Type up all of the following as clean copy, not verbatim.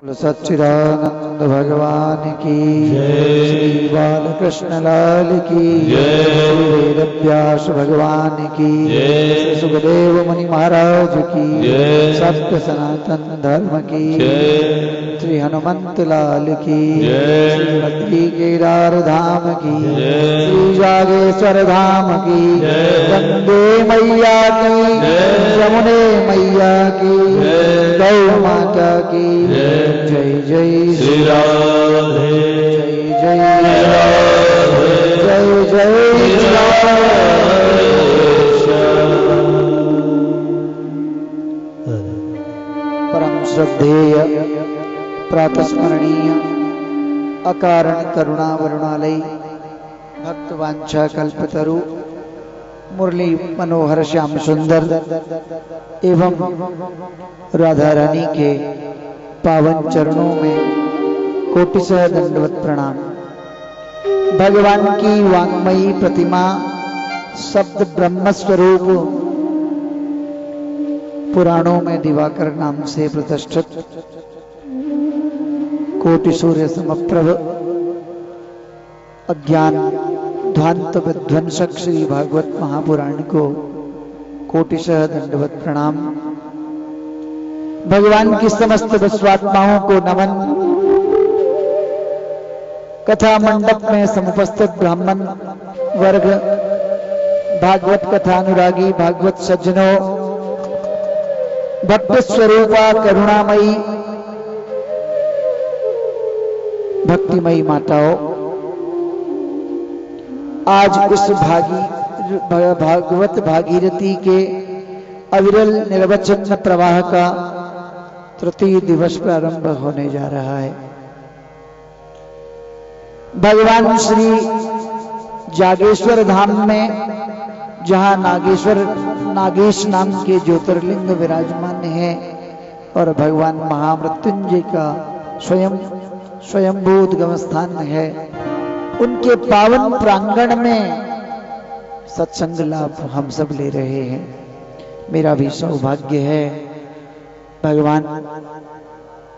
सच्चिदानंद भगवान की श्री बालकृष्ण लाल की वेद व्यास भगवान की श्री सुखदेव मुनि महाराज की सत्य सनातन धर्म की श्री हनुमंत लाल की श्री बद्री केदार धाम की श्री जागेश्वर धाम की गंगे मैया की यमुने मैया की गौ माता की जय जय श्री राधे जय जय जय जय परम श्रद्धेय प्रातस्मरणीय अकारण करुणा वरुणालय भक्तवांछा कल्पतरु मुरली मनोहर श्याम सुंदर एवं राधा रानी के पावन चरणों में कोटिशः दंडवत प्रणाम। भगवान की वांगमयी प्रतिमा शब्द ब्रह्म स्वरूप पुराणों में दिवाकर नाम से प्रतिष्ठित कोटि सूर्य समप्रभ अज्ञान ध्वांत विध्वंसक श्री भागवत महापुराण को कोटिशः दंडवत प्रणाम। भगवान की समस्त विश्वात्माओं को नमन। कथा मंडप में समुपस्थित ब्राह्मण वर्ग, भागवत कथानुरागी भागवत सज्जनों, भक्त स्वरूपा करुणामयी भक्तिमयी माताओं, आज इस भागवत भागीरथी के अविरल निर्वचन प्रवाह का तृतीय दिवस प्रारंभ होने जा रहा है। भगवान श्री जागेश्वर धाम में जहां नागेश नाम के ज्योतिर्लिंग विराजमान है और भगवान महामृत्युंजय का स्वयंभू उद्गम स्थान है, उनके पावन प्रांगण में सत्संग लाभ हम सब ले रहे हैं। मेरा भी सौभाग्य है। भगवान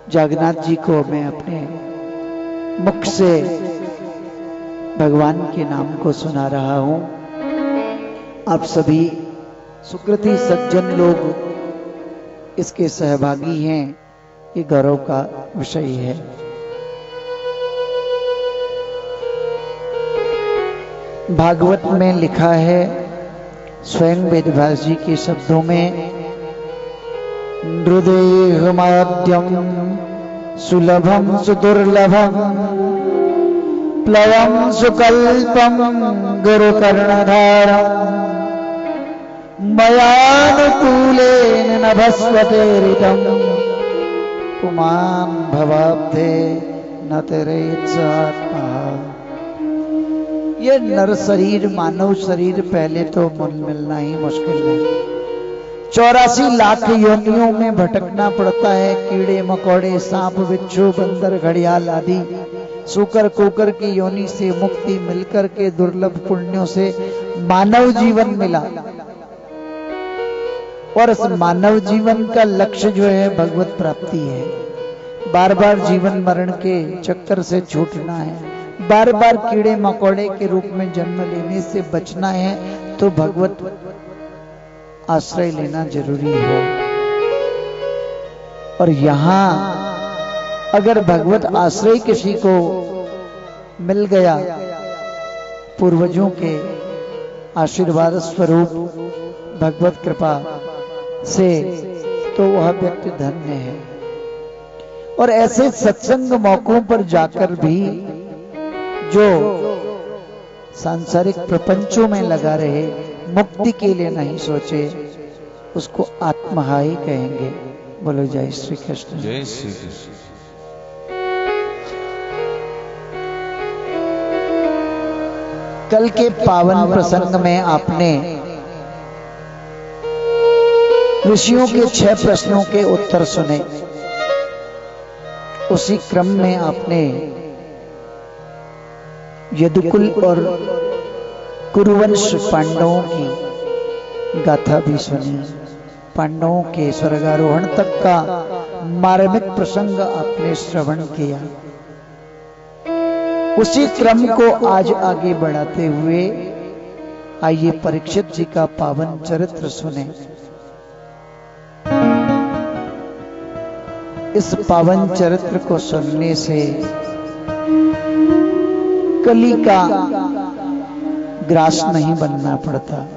जगन्नाथ जी को मैं अपने मुख से भगवान के नाम को सुना रहा हूं। आप सभी सुकृति सज्जन लोग इसके सहभागी हैं, ये गौरव का विषय है। भागवत में लिखा है, स्वयं वेदव्यास जी के शब्दों में, नृदेहमाद्यम सुलभम सुदुर्लभम प्लवम सुकल्पम गुरुकर्णधारम मयानुकूलेन नभस्वतेरितम पुमान् भवाब्धे न तेरेत्सात्मा। ये नर शरीर, मानव शरीर पहले तो मिलना ही मुश्किल है। 84 लाख योनियों में भटकना पड़ता है। कीड़े मकोड़े, सांप बिच्छू, बंदर, घड़ियाल आदि सूकर कुकर की योनि से मुक्ति मिलकर के दुर्लभ पुण्यों से मानव जीवन मिला। और इस मानव जीवन का लक्ष्य जो है भगवत प्राप्ति है। बार बार जीवन मरण के चक्कर से छूटना है, बार बार कीड़े मकोड़े के रूप में जन्म लेने से बचना है, तो भगवत आश्रय लेना जरूरी है। और यहां अगर भगवत आश्रय किसी को मिल गया पूर्वजों के आशीर्वाद स्वरूप भगवत कृपा से, तो वह व्यक्ति धन्य है। और ऐसे सत्संग मौकों पर जाकर भी जो सांसारिक प्रपंचों में लगा रहे, मुक्ति के लिए नहीं सोचे, उसको आत्महाई कहेंगे। बोलो जय श्री कृष्ण। जय श्री कृष्ण। कल के पावन प्रसंग में आपने ऋषियों के 6 प्रश्नों के उत्तर सुने। उसी क्रम में आपने यदुकुल और कुरुवंश पांडवों की गाथा भी सुनी। पांडवों के स्वर्गारोहण तक का मार्मिक प्रसंग आपने श्रवण किया। उसी क्रम को आज आगे बढ़ाते हुए आइए परीक्षित जी का पावन चरित्र सुने। इस पावन चरित्र को सुनने से कली का ग्रास नहीं बनना पड़ता।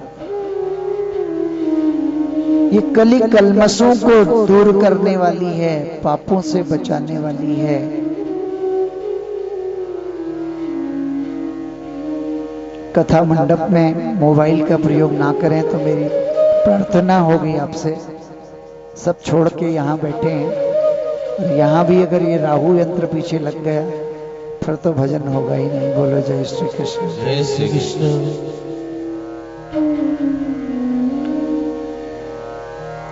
ये कली कलमशों को दूर करने वाली है, पापों से बचाने वाली है। कथा मंडप में मोबाइल का प्रयोग ना करें तो मेरी प्रार्थना होगी आपसे। सब छोड़ के यहाँ बैठे हैं और यहाँ भी अगर ये राहु यंत्र पीछे लग गया फिर तो भजन होगा ही नहीं। बोलो जय श्री कृष्ण। जय श्री कृष्ण।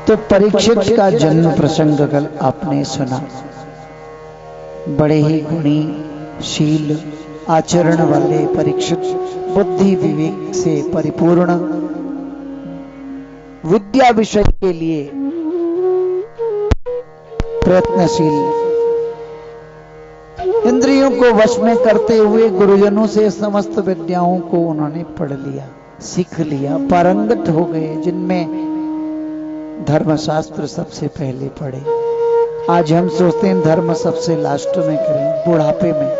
तो परीक्षित का जन्म प्रसंग कल आपने सुना। बड़े ही गुणी शील आचरण वाले परीक्षित, बुद्धि विवेक से परिपूर्ण, विद्या विषय के लिए प्रयत्नशील, इंद्रियों को वश में करते हुए गुरुजनों से समस्त विद्याओं को उन्होंने पढ़ लिया, सीख लिया, पारंगत हो गए, जिनमें धर्मशास्त्र सबसे पहले पढ़े। आज हम सोचते हैं धर्म सबसे लास्ट में करें, बुढ़ापे में।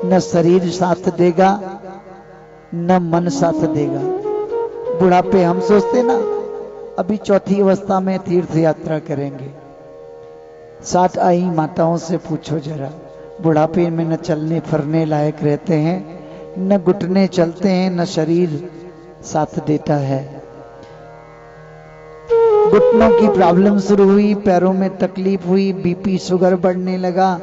न शरीर साथ देगा न मन साथ देगा। बुढ़ापे हम सोचते ना अभी चौथी अवस्था में तीर्थ यात्रा करेंगे। 60 आई माताओं से पूछो जरा, बुढ़ापे में न चलने फिरने लायक रहते हैं, न घुटने चलते हैं, न शरीर साथ देता है। घुटनों की प्रॉब्लम शुरू हुई, पैरों में तकलीफ हुई, बीपी शुगर बढ़ने लगा।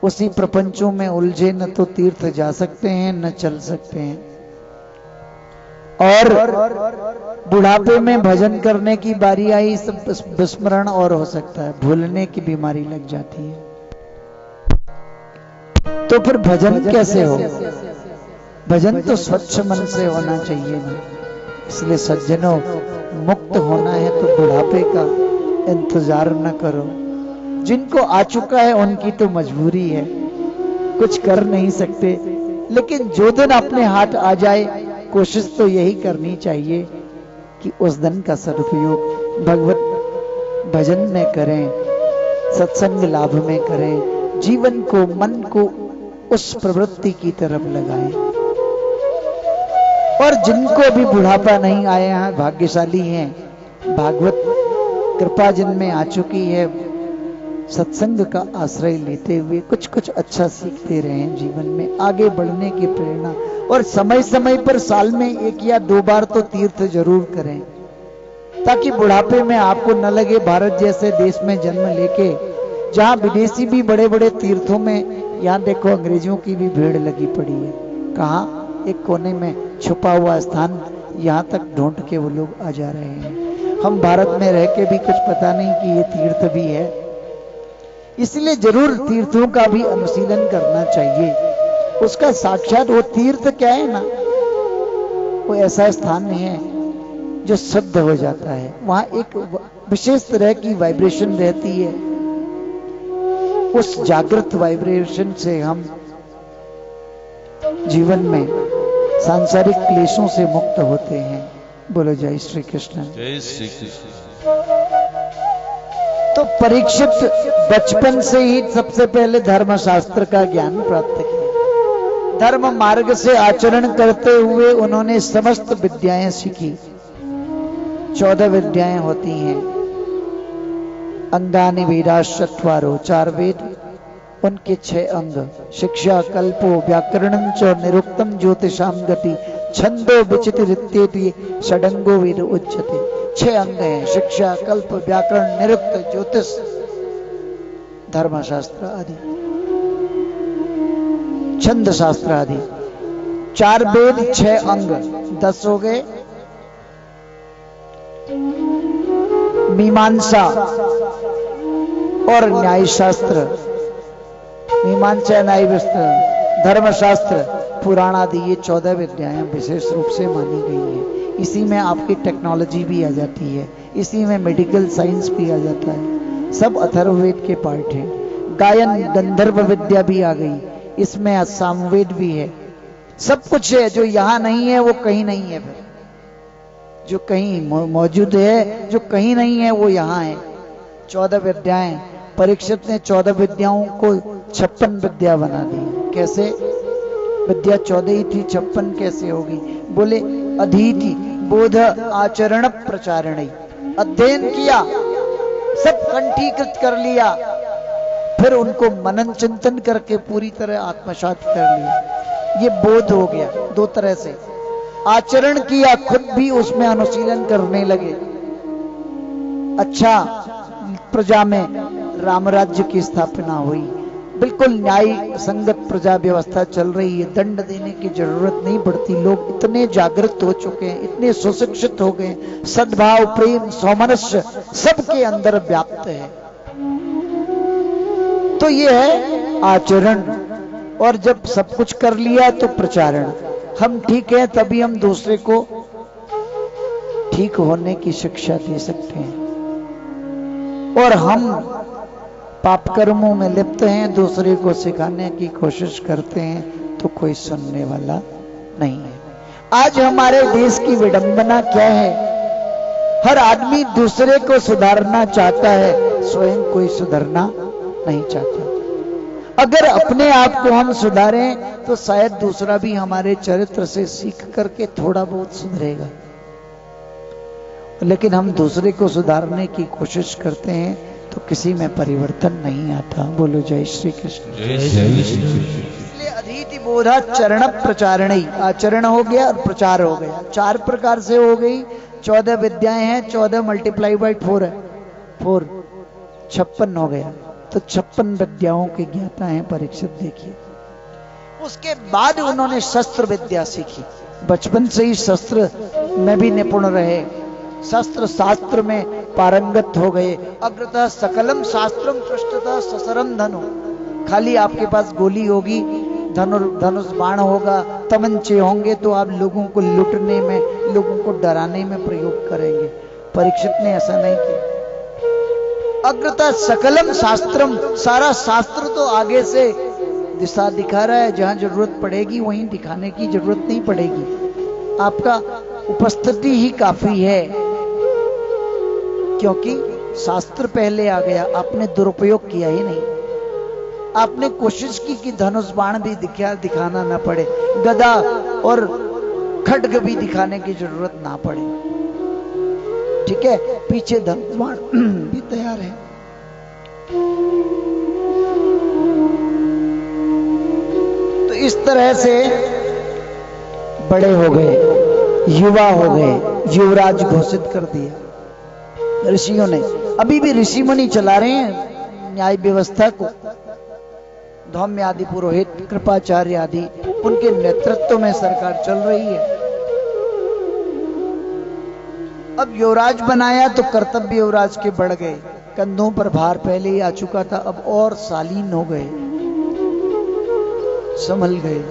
उसी प्रपंचों में उलझे, न तो तीर्थ जा सकते हैं न चल सकते हैं। और बुढ़ापे में भजन करने की बारी आई, सब विस्मरण और हो सकता है, भूलने की बीमारी लग जाती है। तो फिर भजन कैसे हो? भजन तो स्वच्छ मन से होना चाहिए ना। इसलिए सज्जनों, मुक्त होना है तो बुढ़ापे का इंतजार न करो। जिनको आ चुका है उनकी तो मजबूरी है, कुछ कर नहीं सकते। लेकिन जो दिन अपने हाथ आ जाए, कोशिश तो यही करनी चाहिए कि उस दिन का सदुपयोग भगवत भजन में करें, सत्संग लाभ में करें, जीवन को, मन को उस प्रवृत्ति की तरफ लगाएं। और जिनको भी बुढ़ापा नहीं आया है भाग्यशाली हैं। भागवत कृपा जिनमें आ चुकी है, सत्संग का आश्रय लेते हुए कुछ कुछ अच्छा सीखते रहें, जीवन में आगे बढ़ने की प्रेरणा। और समय समय पर साल में 1 या 2 बार तो तीर्थ जरूर करें, ताकि बुढ़ापे में आपको न लगे भारत जैसे देश में जन्म लेके, जहां विदेशी भी बड़े बड़े तीर्थों में, यहाँ देखो अंग्रेजों की भी भीड़ लगी पड़ी है। कहाँ? एक कोने में छुपा हुआ स्थान, यहाँ तक ढूंढ के वो लोग आ जा रहे हैं। हम भारत में रह के भी कुछ पता नहीं कि ये तीर्थ भी है। इसलिए जरूर तीर्थों का भी अनुशीलन करना चाहिए। उसका साक्षात वो तीर्थ क्या है ना, वो ऐसा स्थान है जो शुद्ध हो जाता है। वहां एक विशेष तरह की वाइब्रेशन रहती है। उस जागृत वाइब्रेशन से हम जीवन में सांसारिक क्लेशों से मुक्त होते हैं। बोलो जय श्री कृष्ण। जय श्री कृष्ण। तो परीक्षित बचपन से ही सबसे पहले धर्मशास्त्र का ज्ञान प्राप्त किया। धर्म मार्ग से आचरण करते हुए उन्होंने समस्त विद्याएं सीखी। 14 विद्याएं होती हैं। अंगानि वेदाश्चत्वारो, 4 वेद, उनके 6 अंग, शिक्षा, कल्पो, व्याकरणं च निरुक्तम ज्योतिषाम गति, छंदो विचित्रित्येति षडंगो वेद उच्यते। 6 अंग हैं, शिक्षा, कल्प, व्याकरण, निरुक्त, ज्योतिष, धर्मशास्त्र आदि, छंद शास्त्र आदि। 4 वेद, 6 अंग, 10 हो गए। मीमांसा और न्याय शास्त्र, मीमांसा, न्याय शास्त्र, धर्मशास्त्र, पुराण आदि, ये 14 विद्याएं विशेष रूप से मानी गई है। इसी में आपकी टेक्नोलॉजी भी आ जाती है, इसी में मेडिकल साइंस भी आ जाता है। सब अथर्ववेद के पार्ट हैं। गायन गंधर्व विद्या भी आ गई, इसमें सामवेद भी है, सब कुछ है। जो यहाँ नहीं है वो कहीं नहीं है, फिर जो कहीं मौजूद है, जो कहीं नहीं है वो यहाँ है। 14 विद्याएं, परीक्षित ने 14 विद्याओं को 56 विद्या बना दी। कैसे? विद्या 14 ही थी, 56 कैसे होगी? बोले अधीति बोध आचरण प्रचारण, अध्ययन किया, सब कंठीकृत कर लिया, फिर उनको मनन चिंतन करके पूरी तरह आत्मसात कर लिया। ये बोध हो गया। दो तरह से आचरण किया, खुद भी उसमें अनुशीलन करने लगे। अच्छा, प्रजा में राम राज्य की स्थापना हुई, बिल्कुल न्याय संगत प्रजा व्यवस्था चल रही है, दंड देने की जरूरत नहीं पड़ती। लोग इतने जागृत हो चुके हैं, इतने सुशिक्षित हो गए, सद्भाव प्रेम सौमनस्य सबके अंदर व्याप्त है। तो ये है आचरण। और जब सब कुछ कर लिया तो प्रचारण। हम ठीक है तभी हम दूसरे को ठीक होने की शिक्षा दे सकते हैं। और हम पाप कर्मों में लिप्त हैं, दूसरे को सिखाने की कोशिश करते हैं तो कोई सुनने वाला नहीं है। आज हमारे देश की विडंबना क्या है? हर आदमी दूसरे को सुधारना चाहता है, स्वयं कोई सुधरना नहीं चाहता। अगर अपने आप को हम सुधारें तो शायद दूसरा भी हमारे चरित्र से सीख करके थोड़ा बहुत सुधरेगा। लेकिन हम दूसरे को सुधारने की कोशिश करते हैं तो किसी में परिवर्तन नहीं आता। बोलो जय श्री कृष्ण। इसलिए अधीति बोधा चरण प्रचारण, आचरण हो गया और प्रचार हो गया। 4 प्रकार से हो गई। 14 विद्याएं हैं, 14 मल्टीप्लाई बाई 4 है, 4 56 हो गया। तो 56 विद्याओं के ज्ञाता हैं परीक्षित। देखिए, उसके बाद उन्होंने शस्त्र विद्या सीखी। बचपन से ही शस्त्र में भी निपुण रहे, शस्त्र शास्त्र में पारंगत हो गए। अग्रतः सकलम शास्त्रम पृष्ठतः ससरम धनु, खाली आपके पास गोली होगी, धनुष बाण होगा, तमंचे होंगे तो आप लोगों को लुटने में, लोगों को डराने में प्रयोग करेंगे। परीक्षित ने ऐसा नहीं किया। अग्रतः सकलम शास्त्रम, सारा शास्त्र तो आगे से दिशा दिखा रहा है, जहां जरूरत पड़ेगी वहीं दिखाने की जरूरत नहीं पड़ेगी। आपका उपस्थिति ही काफी है, क्योंकि शास्त्र पहले आ गया, आपने दुरुपयोग किया ही नहीं। आपने कोशिश की कि धनुष बाण भी दिखाना ना पड़े, गदा और खड्ग भी दिखाने की जरूरत ना पड़े। ठीक है, पीछे धनुष बाण भी तैयार है। तो इस तरह से बड़े हो गए, युवा हो गए, युवराज घोषित कर दिया ऋषियों ने। अभी भी ऋषि मुनि चला रहे हैं न्याय व्यवस्था को। धौम्य आदि पुरोहित, कृपाचार्य आदि, उनके नेतृत्व में सरकार चल रही है। अब युवराज बनाया तो कर्तव्य युवराज के बढ़ गए, कंधों पर भार पहले ही आ चुका था, अब और शालीन हो गए, संभल गए।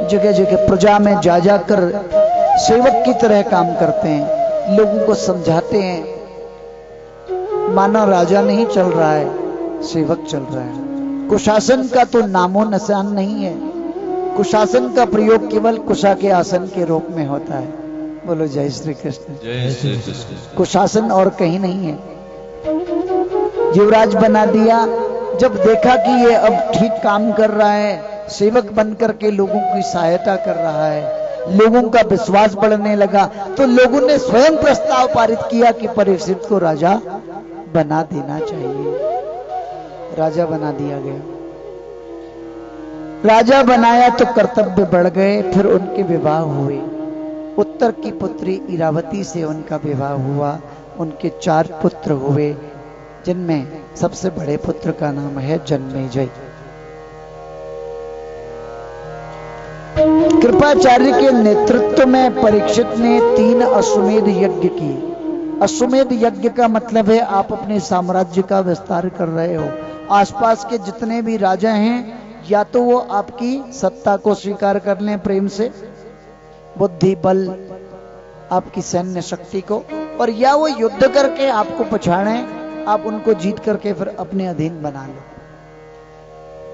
जगह जगह प्रजा में जा जाकर सेवक की तरह काम करते हैं, लोगों को समझाते हैं। मानो राजा नहीं चल रहा है, सेवक चल रहा है। कुशासन का तो नामो निशान नहीं है। कुशासन का प्रयोग केवल कुशा के आसन के रूप में होता है। बोलो जय श्री कृष्ण। जय श्री कृष्ण। कुशासन और कहीं नहीं है। युवराज बना दिया। जब देखा कि ये अब ठीक काम कर रहा है, सेवक बनकर के लोगों की सहायता कर रहा है, लोगों का विश्वास बढ़ने लगा, तो लोगों ने स्वयं प्रस्ताव पारित किया कि परीक्षित को राजा बना देना चाहिए। राजा बना दिया गया। राजा बनाया तो कर्तव्य बढ़ गए। फिर उनके विवाह हुए। उत्तर की पुत्री इरावती से उनका विवाह हुआ। उनके 4 पुत्र हुए, जिनमें सबसे बड़े पुत्र का नाम है जन्मेजय। कृपाचार्य के नेतृत्व में परीक्षित ने 3 अश्वमेध यज्ञ किए। अश्वमेध यज्ञ का मतलब है आप अपने साम्राज्य का विस्तार कर रहे हो। आसपास के जितने भी राजा हैं, या तो वो आपकी सत्ता को स्वीकार कर लें प्रेम से, बुद्धि बल आपकी सैन्य शक्ति को, और या वो युद्ध करके आपको पछाड़ें आप उनको जीत करके फिर अपने अधीन बना लो।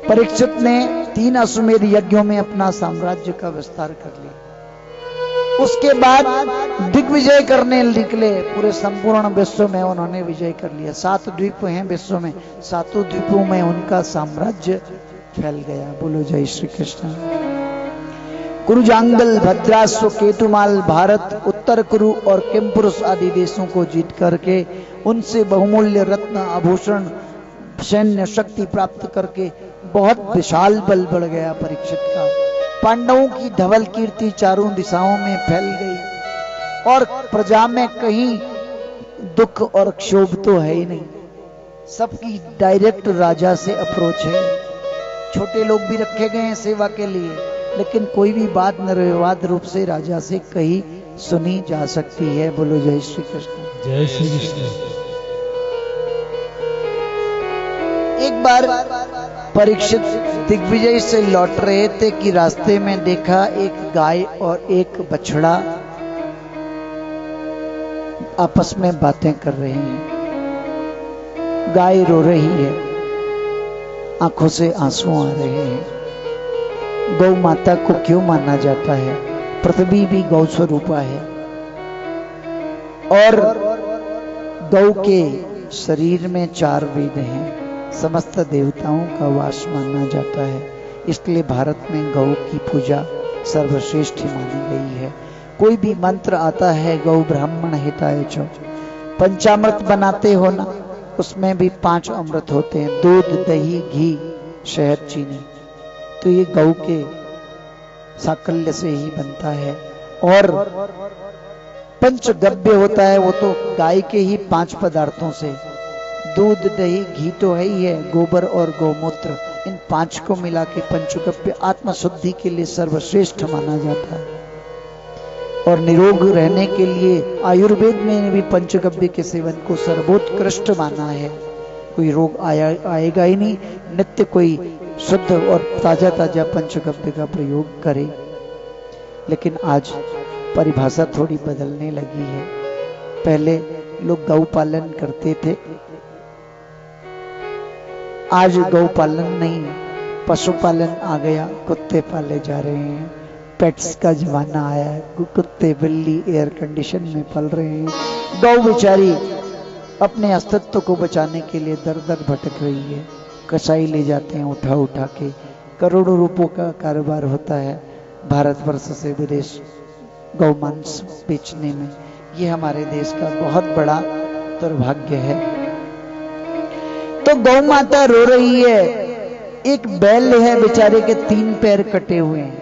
परीक्षित ने 3 अश्वमेध यज्ञों में अपना साम्राज्य का विस्तार कर लिया। उसके बाद दिग्विजय करने निकले, पूरे संपूर्ण विश्व में उन्होंने विजय कर लिया। 7 द्वीप हैं विश्व में, 7 द्वीपों में उनका साम्राज्य फैल गया। बोलो जय श्री कृष्ण। कुरुजांगल, भद्राश्व, केतुमाल, भारत, उत्तर कुरु और किमपुरुष आदि देशों को जीत करके उनसे बहुमूल्य रत्न, आभूषण, सैन्य शक्ति प्राप्त करके बहुत विशाल बल बढ़ गया परीक्षित का। पांडवों की धवल कीर्ति चारों दिशाओं में फैल गई और प्रजा में कहीं दुख और क्षोभ तो है ही नहीं। सबकी डायरेक्ट राजा से अप्रोच है। छोटे लोग भी रखे गए हैं सेवा के लिए, लेकिन कोई भी बात निर्विवाद रूप से राजा से कही सुनी जा सकती है। बोलो जय श्री कृष्ण। जय श्री कृष्ण। एक बार परीक्षित दिग्विजय से लौट रहे थे कि रास्ते में देखा एक गाय और एक बछड़ा आपस में बातें कर रहे हैं। गाय रो रही है, आंखों से आंसू आ रहे हैं। गौ माता को क्यों माना जाता है? पृथ्वी भी गौ स्वरूपा है और गौ के शरीर में 4 वेद हैं। समस्त देवताओं का वास माना जाता है, इसलिए भारत में गौ की पूजा सर्वश्रेष्ठ मानी गई है। कोई भी मंत्र आता है गौ ब्राह्मण हिताय च, पंचामृत बनाते हो ना, उसमें भी 5 अमृत होते हैं, दूध, दही, घी, शहद, चीनी। तो ये गौ के साकल्य से ही बनता है। और पंचगव्य होता है, वो तो गाय के ही 5 पदार्थों से, दूध, दही, घी तो है ही है, गोबर और गौमूत्र, इन 5 को मिला के पंचगव्य आत्म शुद्धि के लिए सर्वश्रेष्ठ माना जाता है। और निरोग रहने के लिए आयुर्वेद में भी पंचगव्य के सेवन को सर्वोत्कृष्ट माना है। कोई रोग आएगा ही नहीं, नित्य कोई शुद्ध और ताजा ताजा पंचगव्य का प्रयोग करे। लेकिन आज परिभाषा थोड़ी बदलने लगी है। पहले लोग गौ पालन करते थे, आज गौ पालन नहीं, पशुपालन आ गया, कुत्ते पाले जा रहे हैं। पेट्स का जमाना आया है, कुत्ते बिल्ली एयर कंडीशन में पल रहे हैं। गौ बेचारी अपने अस्तित्व को बचाने के लिए दर दर भटक रही है। कसाई ले जाते हैं उठा उठा के, करोड़ों रुपयों का कारोबार होता है भारतवर्ष से विदेश गौ मांस बेचने में। ये हमारे देश का बहुत बड़ा दुर्भाग्य है। तो गौ माता रो रही है। एक बैल है बेचारे के 3 पैर कटे हुए हैं,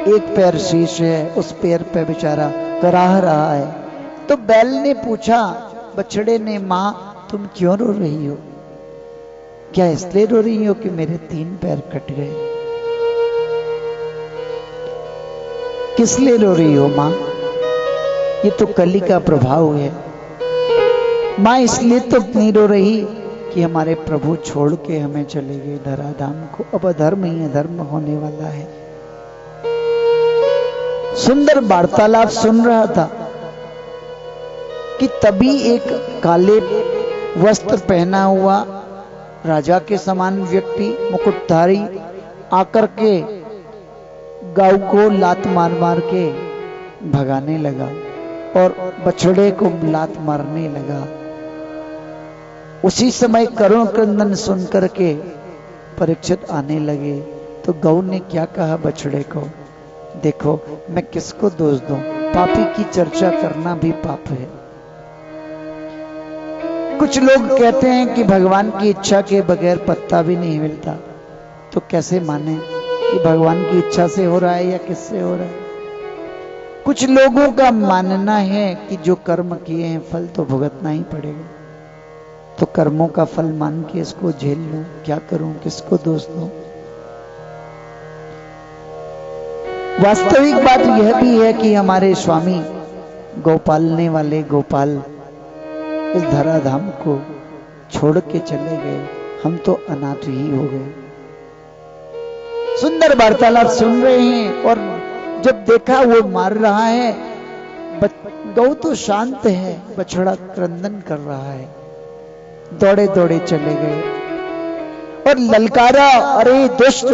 एक पैर शेष है, उस पैर पे बेचारा कराह रहा है। तो बैल ने पूछा बछड़े ने, माँ तुम क्यों रो रही हो? क्या इसलिए रो रही हो कि मेरे 3 पैर कट गए? किस लिए रो रही हो माँ? ये तो कली का प्रभाव है। माँ इसलिए तो नहीं रो रही कि हमारे प्रभु छोड़ के हमें चले गए धराधाम को, अब अधर्म ही अधर्म होने वाला है। सुंदर वार्तालाप सुन रहा था कि तभी एक काले वस्त्र पहना हुआ राजा के समान व्यक्ति, मुकुटधारी, आकर के गाय को लात मार मार के भगाने लगा और बछड़े को लात मारने लगा। उसी समय करुण क्रंदन सुन करके परीक्षित आने लगे। तो गौ ने क्या कहा बछड़े को, देखो मैं किसको दोष दूं, पापी की चर्चा करना भी पाप है। कुछ लोग कहते हैं कि भगवान की इच्छा के बगैर पत्ता भी नहीं मिलता, तो कैसे माने कि भगवान की इच्छा से हो रहा है या किससे हो रहा है? कुछ लोगों का मानना है कि जो कर्म किए हैं फल तो भुगतना ही पड़ेगा, तो कर्मों का फल मान के इसको झेल लूं, क्या करूं, किसको दोष दूं? वास्तविक बात यह भी है कि हमारे स्वामी गौपालने वाले गोपाल इस धराधाम को छोड़ के चले गए, हम तो अनाथ ही हो गए। सुंदर वार्तालाप सुन रहे हैं और जब देखा वो मार रहा है, गौ तो शांत है, बछड़ा क्रंदन कर रहा है। दौड़े दौड़े चले गए और ललकारा, अरे दुष्ट,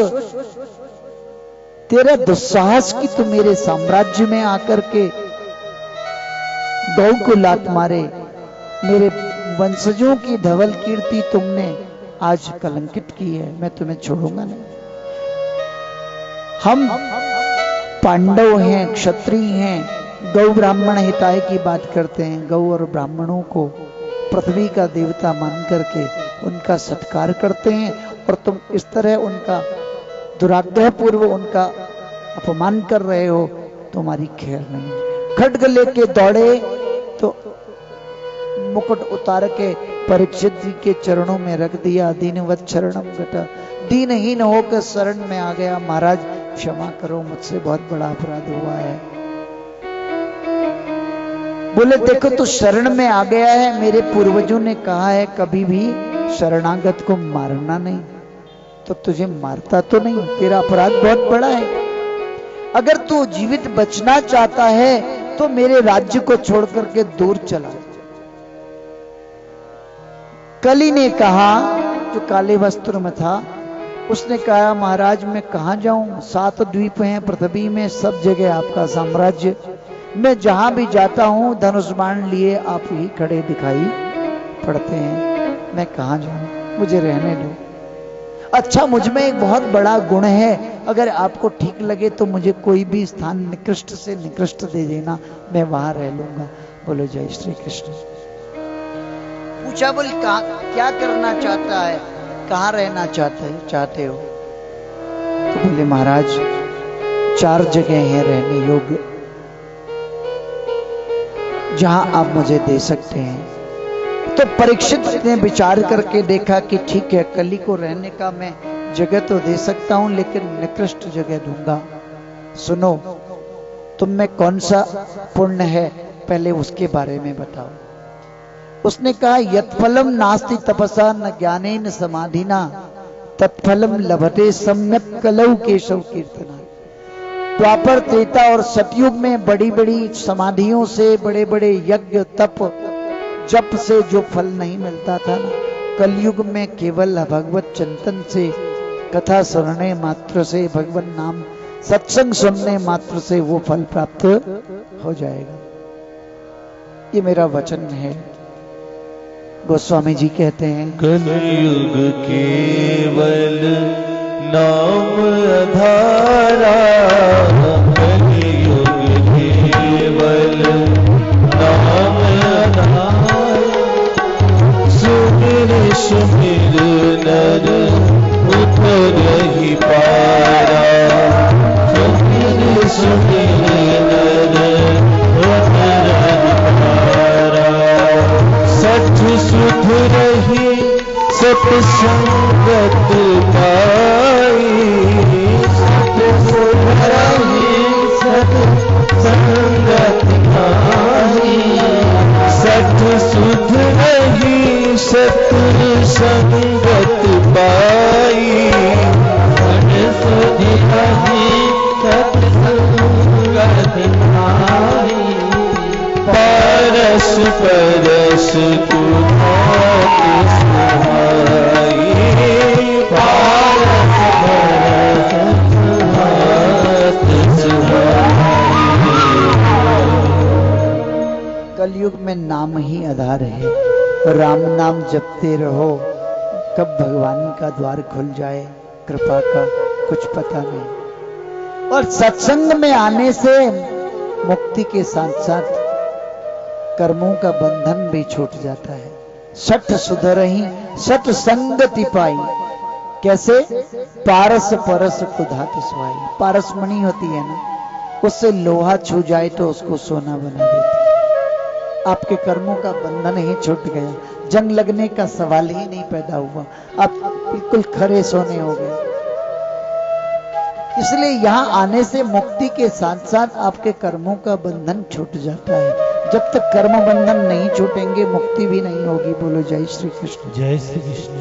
तेरा दुस्साहस कि तू मेरे साम्राज्य में आकर के गौ को लात मारे, मेरे वंशजों की धवल कीर्ति तुमने आज कलंकित की है, मैं तुम्हें छोड़ूंगा नहीं। हम पांडव हैं, क्षत्रिय हैं, गौ ब्राह्मण हिताय की बात करते हैं। गौ और ब्राह्मणों को पृथ्वी का देवता मान करके उनका सत्कार करते हैं और तुम इस तरह उनका दुराग्रह पूर्व उनका अपमान कर रहे हो, तुम्हारी खैर नहीं। खड्ग लेके दौड़े तो मुकुट उतार के परीक्षित जी के चरणों में रख दिया। दीनवत शरणम गटा, दीनहीन होकर शरण में आ गया। महाराज क्षमा करो, मुझसे बहुत बड़ा अपराध हुआ है। बोले देखो तू शरण में आ गया है, मेरे पूर्वजों ने कहा है कभी भी शरणागत को मारना नहीं, तो तुझे मारता तो नहीं, तेरा अपराध बहुत बड़ा है। अगर तू जीवित बचना चाहता है तो मेरे राज्य को छोड़ करके दूर चला। कली ने कहा, जो काले वस्त्र में था, उसने कहा महाराज मैं कहां जाऊं, 7 द्वीप हैं पृथ्वी में, सब जगह आपका साम्राज्य, मैं जहां भी जाता हूं धनुष बाण लिए आप ही खड़े दिखाई पड़ते हैं, मैं कहां जाऊं, मुझे रहने दो। अच्छा मुझ में एक बहुत बड़ा गुण है, अगर आपको ठीक लगे तो मुझे कोई भी स्थान निकृष्ट से निकृष्ट दे देना, मैं वहां रह लूंगा। बोलो जय श्री कृष्ण। पूछा बोल क्या करना चाहता है, कहां रहना चाहते हो? तो बोले महाराज 4 जगह हैं रहने योग्य, जहां आप मुझे दे सकते हैं। तो परीक्षित ने विचार करके देखा कि ठीक है, कली को रहने का मैं जगह तो दे सकता हूं, लेकिन निकृष्ट जगह दूंगा। सुनो, तुम में कौन सा पुण्य है, पहले उसके बारे में बताओ। उसने कहा यत्फलम नास्ति तपसा न ज्ञानेन समाधिना तत्फलम लभते सम्यक कलौ केशव कीर्तना। द्वापर, त्रेता और सतयुग में बड़ी बड़ी समाधियों से, बड़े बड़े यज्ञ तप जप से जो फल नहीं मिलता था ना, कलयुग में केवल भगवत चिंतन से, कथा सुनने मात्र से, भगवान नाम सत्संग सुनने मात्र से वो फल प्राप्त हो जाएगा। ये मेरा वचन है। गोस्वामी जी कहते हैं कलयुग केवल नाम आधारा, कलयुग केवल नाम आधारा, सुमिर सुमिर नर उतर ही पारा, सुमिर सुमिर नर उतर ही पारा। सठ सुध रही सत्संगत पाई, सठ सुध रही सत्संगत पाई, सठ सुध रही सत्संगत पाई, सठ सुध रही सत्संगत पाई। पारस परस कुमार सुहाई, पारस परस सुहाई। कलयुग में नाम ही आधार है। राम नाम जपते रहो, कब भगवान का द्वार खुल जाए कृपा का कुछ पता नहीं। और सत्संग में आने से मुक्ति के साथ साथ कर्मों का बंधन भी छूट जाता है। सठ सुधरही सठ संगति पाई, कैसे? पारस परस कुधात सुहाई। पारस मणि होती है ना, उससे लोहा छू जाए तो उसको सोना बना देती है। आपके कर्मों का बंधन ही छूट गया, जंग लगने का सवाल ही नहीं पैदा हुआ, आप बिल्कुल खरे सोने हो गए। इसलिए यहां आने से मुक्ति के साथ साथ आपके कर्मों का बंधन छूट जाता है। जब तक कर्म बंधन नहीं छूटेंगे मुक्ति भी नहीं होगी। बोलो जय श्री कृष्ण। जय श्री कृष्ण।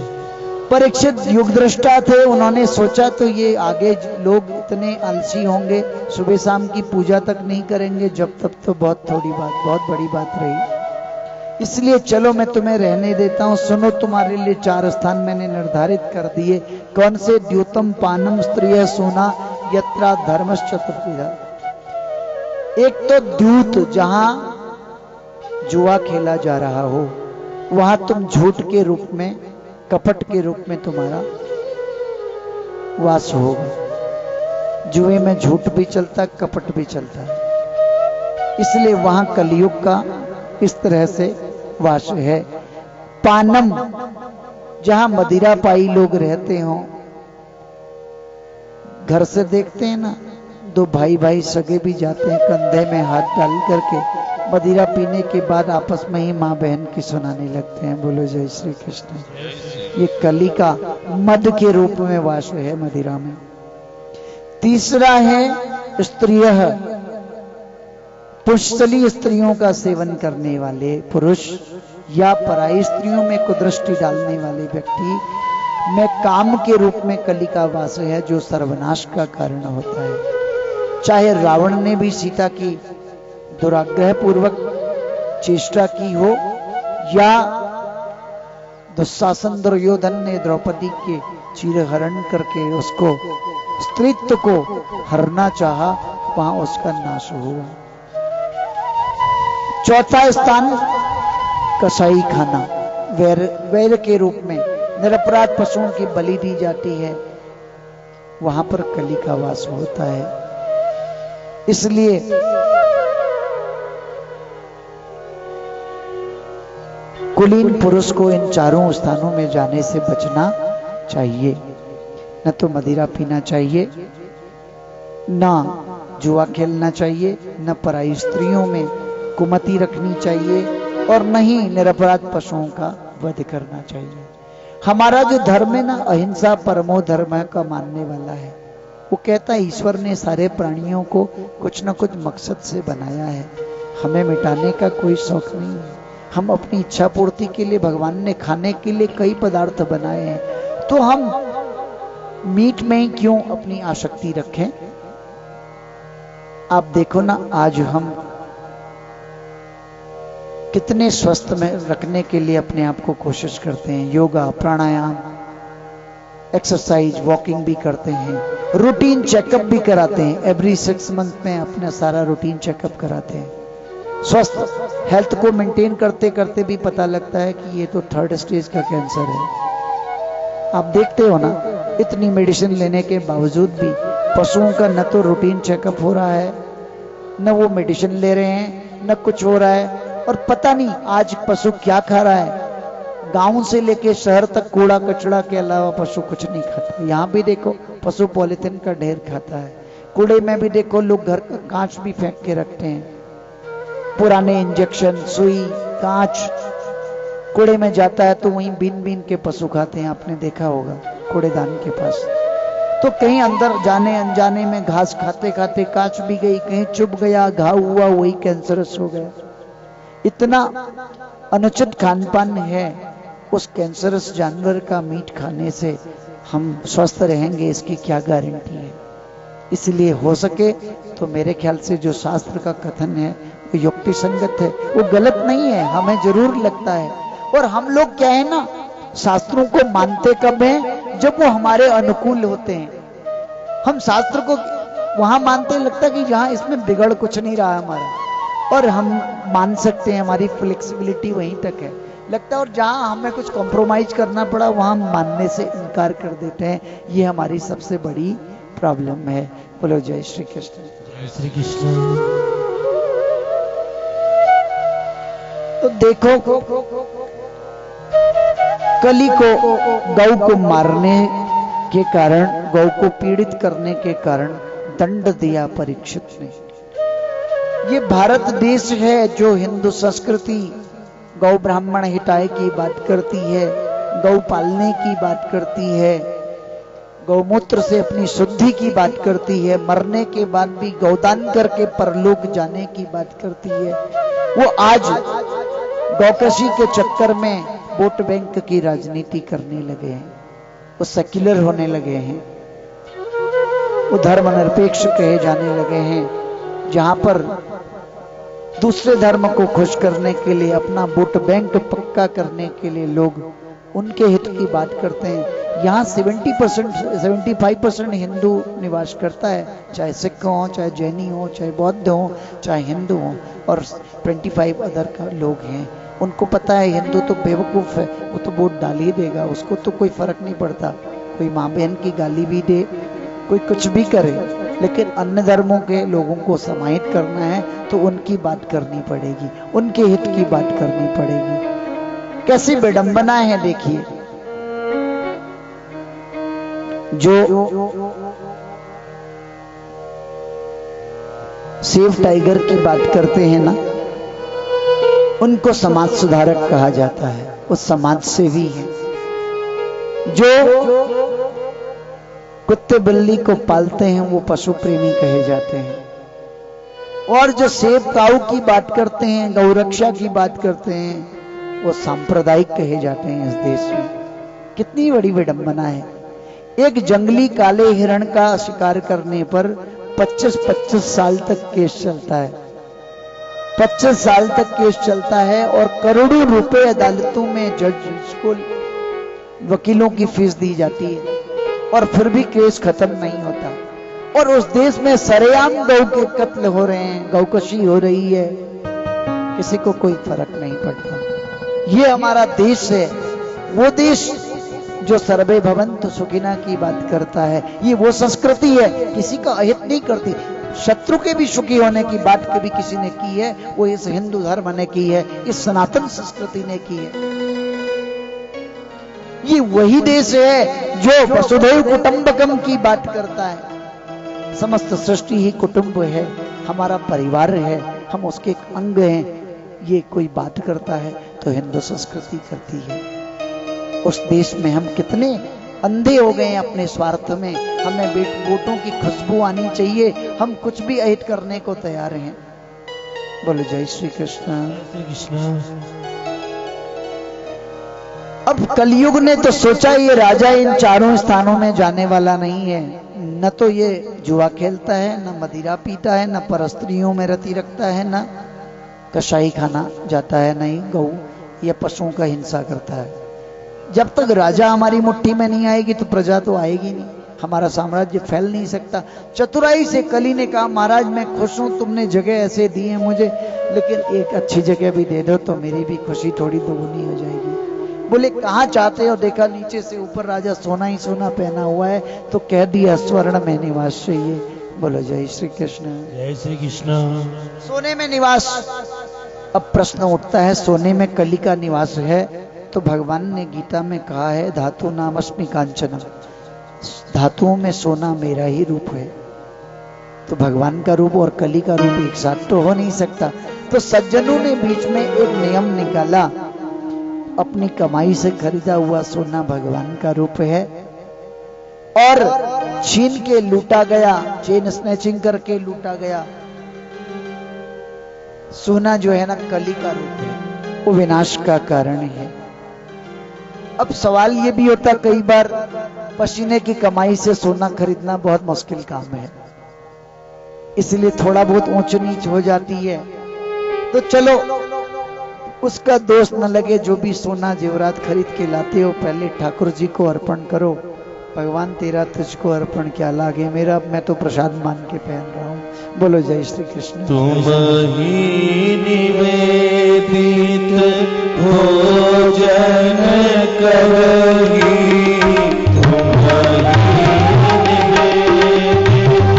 परीक्षित युग दृष्टा थे, उन्होंने सोचा तो ये आगे लोग इतने आलसी होंगे, सुबह शाम की पूजा तक नहीं करेंगे, जब तब तो बहुत थोड़ी बात, बहुत बड़ी बात रही। इसलिए चलो मैं तुम्हें रहने देता हूं। सुनो, तुम्हारे लिए 4 स्थान मैंने निर्धारित कर दिए। कौन से? द्यूतम पानम स्त्रिय सोना यत्रा धर्मश्च चतुर्विधा। एक तो द्यूत, जहां जुआ खेला जा रहा हो, वहां तुम झूठ के रूप में, कपट के रूप में तुम्हारा वास होगा। जुए में झूठ भी चलता, कपट भी चलता है, इसलिए वहां कलयुग का इस तरह से वास है। पानम, जहां मदिरा पाई लोग रहते हो। घर से देखते हैं ना, 2 भाई भाई सगे भी जाते हैं कंधे में हाथ डाल करके, मदिरा पीने के बाद आपस में ही माँ बहन की सुनाने लगते हैं। बोलो जय श्री कृष्ण। ये कली का मद के रूप में वास है मदिरा में। तीसरा है स्त्रिय, पुष्टली स्त्रियों का सेवन करने वाले पुरुष या पराई स्त्रियों में कुदृष्टि डालने वाले व्यक्ति में काम के रूप में कली का वास है, जो सर्वनाश का कारण होता है। चाहे रावण ने भी सीता की दुराग्रह पूर्वक चेष्टा की हो, या दुशासन दुर्योधन ने द्रौपदी के चीरहरण करके उसको स्त्रीत्व को हरना चाहा, वहां उसका नाश हुआ। चौथा स्थान कसाई खाना, वैर के रूप में निरपराध पशुओं की बलि दी जाती है, वहां पर कली का वास होता है। इसलिए कुलीन पुरुष को इन 4 स्थानों में जाने से बचना चाहिए। न तो मदिरा पीना चाहिए, न जुआ खेलना चाहिए, न पराई स्त्रियों में कुमति रखनी चाहिए, और न ही निरपराध पशुओं का वध करना चाहिए। हमारा जो धर्म है ना, अहिंसा परमो धर्म का मानने वाला है। वो कहता है ईश्वर ने सारे प्राणियों को कुछ न कुछ मकसद से बनाया है, हमें मिटाने का कोई शौक नहीं है। हम अपनी इच्छा पूर्ति के लिए, भगवान ने खाने के लिए कई पदार्थ बनाए हैं, तो हम मीट में ही क्यों अपनी आसक्ति रखें। आप देखो ना, आज हम कितने स्वस्थ में रखने के लिए अपने आप को कोशिश करते हैं। योगा, प्राणायाम, एक्सरसाइज, वॉकिंग भी करते हैं, रूटीन चेकअप भी कराते हैं। एवरी 6 मंथ में अपना सारा रूटीन चेकअप कराते हैं। स्वस्थ हेल्थ को मेंटेन करते करते भी पता लगता है कि ये तो 3rd स्टेज का कैंसर है। आप देखते हो ना, इतनी मेडिसिन लेने के बावजूद भी पशुओं का न तो रूटीन चेकअप हो रहा है, न वो मेडिसिन ले रहे हैं, न कुछ हो रहा है। और पता नहीं आज पशु क्या खा रहा है। गांव से लेके शहर तक कूड़ा कचड़ा के अलावा पशु कुछ नहीं खाता। यहाँ भी देखो पशु पॉलिथीन का ढेर खाता है। कूड़े में भी देखो लोग घर का कांच भी फेंक के रखते हैं। पुराने इंजेक्शन, सुई, कांच कूड़े में जाता है, तो वहीं बीन बीन के पशु खाते हैं। आपने देखा होगा कूड़ेदान के पास। तो कहीं अंदर जाने अनजाने में घास खाते खाते कांच भी गई, कहीं चुभ गया, घाव हुआ, वही कैंसरस हो गया। इतना अनुचित खान पान है। उस कैंसरस जानवर का मीट खाने से हम स्वस्थ रहेंगे, इसकी क्या गारंटी है। इसलिए हो सके तो मेरे ख्याल से जो शास्त्र का कथन है वो युक्ति संगत है, वो गलत नहीं है। हमें जरूर लगता है, और हम लोग क्या है ना, शास्त्रों को मानते कब हैं, जब वो हमारे अनुकूल होते हैं। हम शास्त्र को वहां मानते लगता है कि जहां इसमें बिगड़ कुछ नहीं रहा हमारा, और हम मान सकते हैं, हमारी फ्लेक्सिबिलिटी वहीं तक है लगता है। और जहां हमें कुछ कॉम्प्रोमाइज करना पड़ा, वहां हम मानने से इनकार कर देते हैं। ये हमारी सबसे बड़ी प्रॉब्लम है। बोलो जय श्री कृष्ण। जय श्री कृष्ण। तो देखो, कली को, गौ को मारने के कारण, गौ को पीड़ित करने के कारण दंड दिया परीक्षित ने। ये भारत देश है जो हिंदू संस्कृति गौ ब्राह्मण हिताय की बात करती है, गौ पालने की बात करती है, गौमूत्र से अपनी शुद्धि की बात करती है, मरने के बाद भी गौदान करके परलोक जाने की बात करती है। वो आज गौकशी के चक्कर में वोट बैंक की राजनीति करने लगे हैं, वो सेक्युलर होने लगे हैं, वो धर्मनिरपेक्ष कहे जाने लगे हैं। जहां पर दूसरे धर्म को खुश करने के लिए, अपना वोट बैंक पक्का करने के लिए लोग उनके हित की बात करते हैं। यहाँ 70% 75% हिंदू निवास करता है, चाहे सिख हो, चाहे जैनी हो, चाहे बौद्ध हो, चाहे हिंदू हो, और 25 अदर का लोग हैं। उनको पता है हिंदू तो बेवकूफ़ है, वो तो वोट डाल ही देगा, उसको तो कोई फर्क नहीं पड़ता, कोई माँ बहन की गाली भी दे, कोई कुछ भी करे, लेकिन अन्य धर्मों के लोगों को समाहित करना है तो उनकी बात करनी पड़ेगी, उनके हित की बात करनी पड़ेगी। कैसी विडंबना है देखिए। जो सेव टाइगर की बात करते हैं ना, उनको समाज सुधारक कहा जाता है, वो समाज सेवी है। जो कुत्ते बिल्ली को पालते हैं वो पशु प्रेमी कहे जाते हैं। और जो सेब काऊ की बात करते हैं, गौरक्षा की बात करते हैं, वो सांप्रदायिक कहे जाते हैं इस देश में। कितनी बड़ी विडंबना है। एक जंगली काले हिरण का शिकार करने पर 25-25 साल तक केस चलता है, 25 साल तक केस चलता है, और करोड़ों रुपए अदालतों में जज को, वकीलों की फीस दी जाती है, और फिर भी केस खत्म नहीं होता। और उस देश में सरेआम गौ के कत्ल हो रहे हैं, गौकशी हो रही है, किसी को कोई फर्क नहीं पड़ता। ये हमारा देश है, वो देश जो सर्वे भवन्तु सुखिनः की बात करता है। ये वो संस्कृति है, किसी का अहित नहीं करती। शत्रु के भी सुखी होने की बात कभी किसी ने की है, वो इस हिंदू धर्म ने की है, इस सनातन संस्कृति ने की है। ये वही देश है जो वसुधैव कुटुंबकम की बात करता है। समस्त सृष्टि ही कुटुंब है, हमारा परिवार है, हम उसके एक अंग हैं। ये कोई बात करता है तो हिंदू संस्कृति करती है। उस देश में हम कितने अंधे हो गए हैं अपने स्वार्थ में। हमें वोटों की खुशबू आनी चाहिए, हम कुछ भी अहित करने को तैयार हैं। बोलो जय श्री कृष्ण। अब कलयुग ने तो सोचा ये राजा इन चारों स्थानों में जाने वाला नहीं है। न तो ये जुआ खेलता है, न मदिरा पीता है, न परस्त्रियों में रति रखता है, न कसाई खाना जाता है, नहीं गौ या पशुओं का हिंसा करता है। जब तक राजा हमारी मुट्ठी में नहीं आएगी तो प्रजा तो आएगी नहीं, हमारा साम्राज्य फैल नहीं सकता। चतुराई से कली ने कहा, महाराज मैं खुश हूं, तुमने जगह ऐसे दी है मुझे, लेकिन एक अच्छी जगह भी दे दो तो मेरी भी खुशी थोड़ी दोगुनी हो जाएगी। बोले कहाँ चाहते हो? देखा नीचे से ऊपर राजा सोना ही सोना पहना हुआ है, तो कह दिया स्वर्ण में निवास चाहिए। बोलो जय श्री कृष्ण। जय श्री कृष्ण। सोने में निवास। अब प्रश्न उठता है, सोने में कली का निवास है तो भगवान ने गीता में कहा है धातु नामस्मि कांचन, धातुओं में सोना मेरा ही रूप है। तो भगवान का रूप और कली का रूप एक साथ तो हो नहीं सकता। तो सज्जनों ने बीच में एक नियम निकाला, अपनी कमाई से खरीदा हुआ सोना भगवान का रूप है, और छीन के लूटा गया, चेन स्नैचिंग करके लूटा गया सोना जो है ना कली का रूप है, वो विनाश का कारण है। अब सवाल ये भी होता, कई बार पसीने की कमाई से सोना खरीदना बहुत मुश्किल काम है, इसलिए थोड़ा बहुत ऊंच नीच हो जाती है। तो चलो उसका दोष न लगे, जो भी सोना जेवरात खरीद के लाते हो पहले ठाकुर जी को अर्पण करो। भगवान तेरा तुझको अर्पण क्या लागे, मेरा मैं तो प्रसाद मान के पहन रहा हूँ। बोलो जय श्री कृष्ण। तुम ही निवेदित भोजन करही, तुम ही निवेदित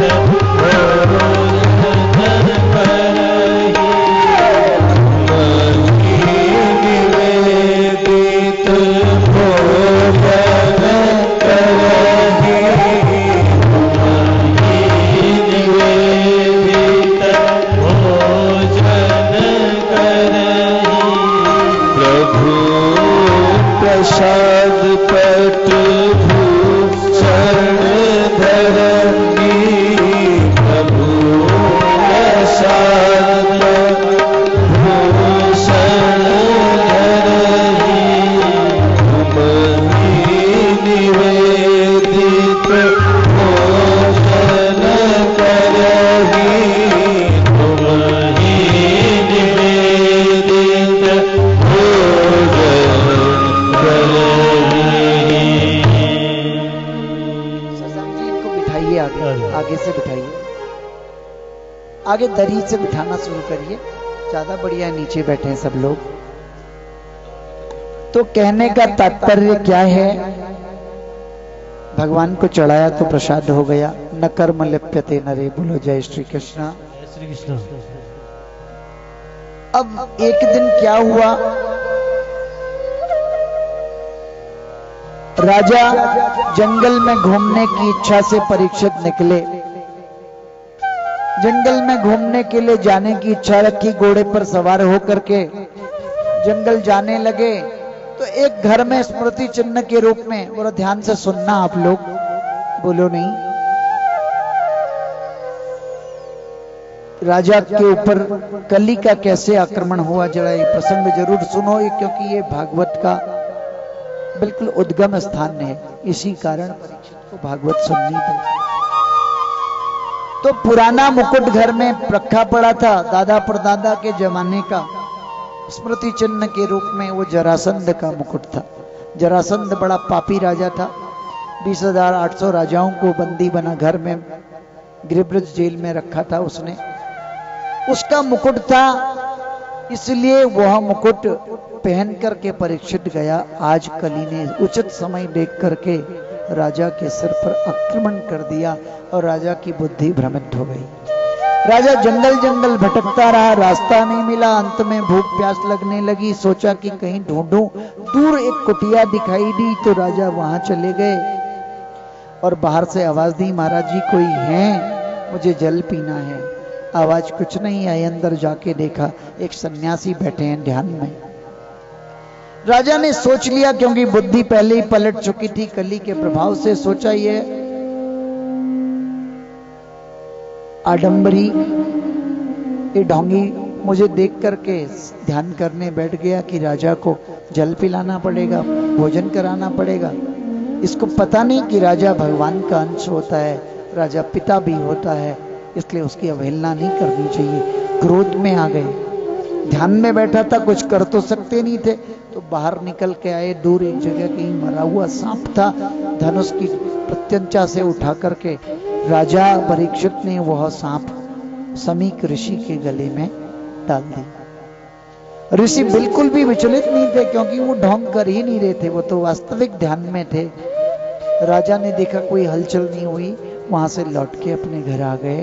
भोजन करही, तुम ही निवेदित भोजन प्रसाद पट भूषण धरंगी, प्रभु प्रसाद पट भूषण धरंगी, तुम ही निवेदित भोजन करही, तुम ही आगे दरी से बिठाना शुरू करिए, ज्यादा बढ़िया है, नीचे बैठे हैं सब लोग। तो कहने का तात्पर्य क्या है, भगवान को चढ़ाया तो प्रसाद हो गया। न कर्म लिप्यते नरे, बोलो जय श्री कृष्ण। जय श्री कृष्ण। अब एक दिन क्या हुआ, राजा जंगल में घूमने की इच्छा से परीक्षित निकले। जंगल में घूमने के लिए जाने की इच्छा रखी, घोड़े पर सवार होकर के जंगल जाने लगे। तो एक घर में स्मृति चिन्ह के रूप में, बड़ा ध्यान से सुनना आप लोग, बोलो नहीं, राजा के ऊपर कली का कैसे आक्रमण हुआ, जरा ये प्रसंग जरूर सुनो, क्योंकि ये भागवत का बिल्कुल उद्गम स्थान है, इसी कारण परीक्षित को भागवत सुननी पड़ी। तो पुराना मुकुट घर में रखा पड़ा था, दादा परदादा के जमाने का, स्मृति चिन्ह के रूप में वो जरासंध का मुकुट था। जरासंध बड़ा पापी राजा था, 20,800 राजाओं को बंदी बना घर में गिरिब्रज जेल में रखा था उसने। उसका मुकुट था, इसलिए वह मुकुट पहन करके परीक्षित गया। आज कली ने उचित समय देख करके राजा के सिर पर आक्रमण कर दिया और राजा की बुद्धि भ्रमित हो गई। राजा जंगल जंगल भटकता रहा, रास्ता नहीं मिला। अंत में भूख प्यास लगने लगी, सोचा कि कहीं ढूंढूं। दूर एक कुटिया दिखाई दी तो राजा वहां चले गए और बाहर से आवाज दी, महाराज जी कोई है, मुझे जल पीना है। आवाज कुछ नहीं आई, अंदर जाके देखा एक सन्यासी बैठे हैं ध्यान में। राजा ने सोच लिया, क्योंकि बुद्धि पहले ही पलट चुकी थी कली के प्रभाव से, सोचा ये आडंबरी, ये ढोंगी मुझे देख करके ध्यान करने बैठ गया कि राजा को जल पिलाना पड़ेगा, भोजन कराना पड़ेगा। इसको पता नहीं कि राजा भगवान का अंश होता है, राजा पिता भी होता है, इसलिए उसकी अवहेलना नहीं करनी चाहिए। क्रोध में आ गए, ध्यान में बैठा था, कुछ कर तो सकते नहीं थे, तो बाहर निकल के आए। दूर एक जगह कहीं मरा हुआ सांप था, धनुष की प्रत्यंचा से उठा करके राजा परीक्षित ने वह सांप समीक ऋषि के गले में डाल दी। ऋषि बिल्कुल भी विचलित नहीं थे, क्योंकि वो ढोंग कर ही नहीं रहे थे, वो तो वास्तविक ध्यान में थे। राजा ने देखा कोई हलचल नहीं हुई, वहां से लौट के अपने घर आ गए।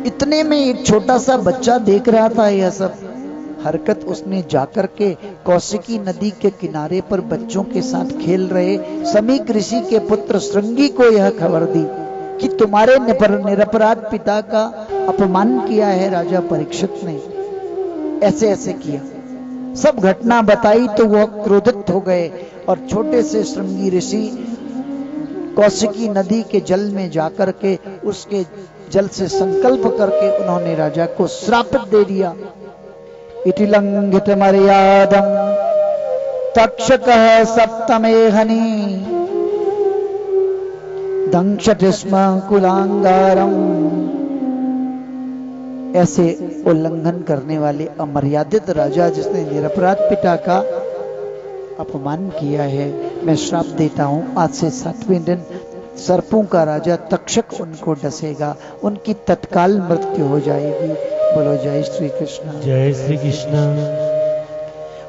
इतने में एक छोटा सा बच्चा देख रहा था यह सब हरकत। उसने जाकर के कौशिकी नदी के किनारे पर बच्चों के साथ खेल रहे समीक ऋषि के पुत्र श्रृंगी को यह खबर दी कि तुम्हारे निरपराध पिता का अपमान किया है राजा परीक्षित ने, ऐसे ऐसे किया। सब घटना बताई तो वह क्रोधित हो गए और छोटे से श्रृंगी ऋषि कौशिकी नदी के जल में जाकर के उसके जल से संकल्प करके उन्होंने राजा को श्रापित दे दिया। इति लंघित मर्यादम तक्षकः सप्तमेहनि दंशति स्म कुलांगारम। ऐसे उल्लंघन करने वाले अमर्यादित राजा, जिसने निरपराध पिता का अपमान किया है, मैं श्राप देता हूं, आज से 7वें दिन सर्पों का राजा तक्षक उनको डसेगा, उनकी तत्काल मृत्यु हो जाएगी। बोलो जय श्री कृष्ण। जय श्री कृष्ण।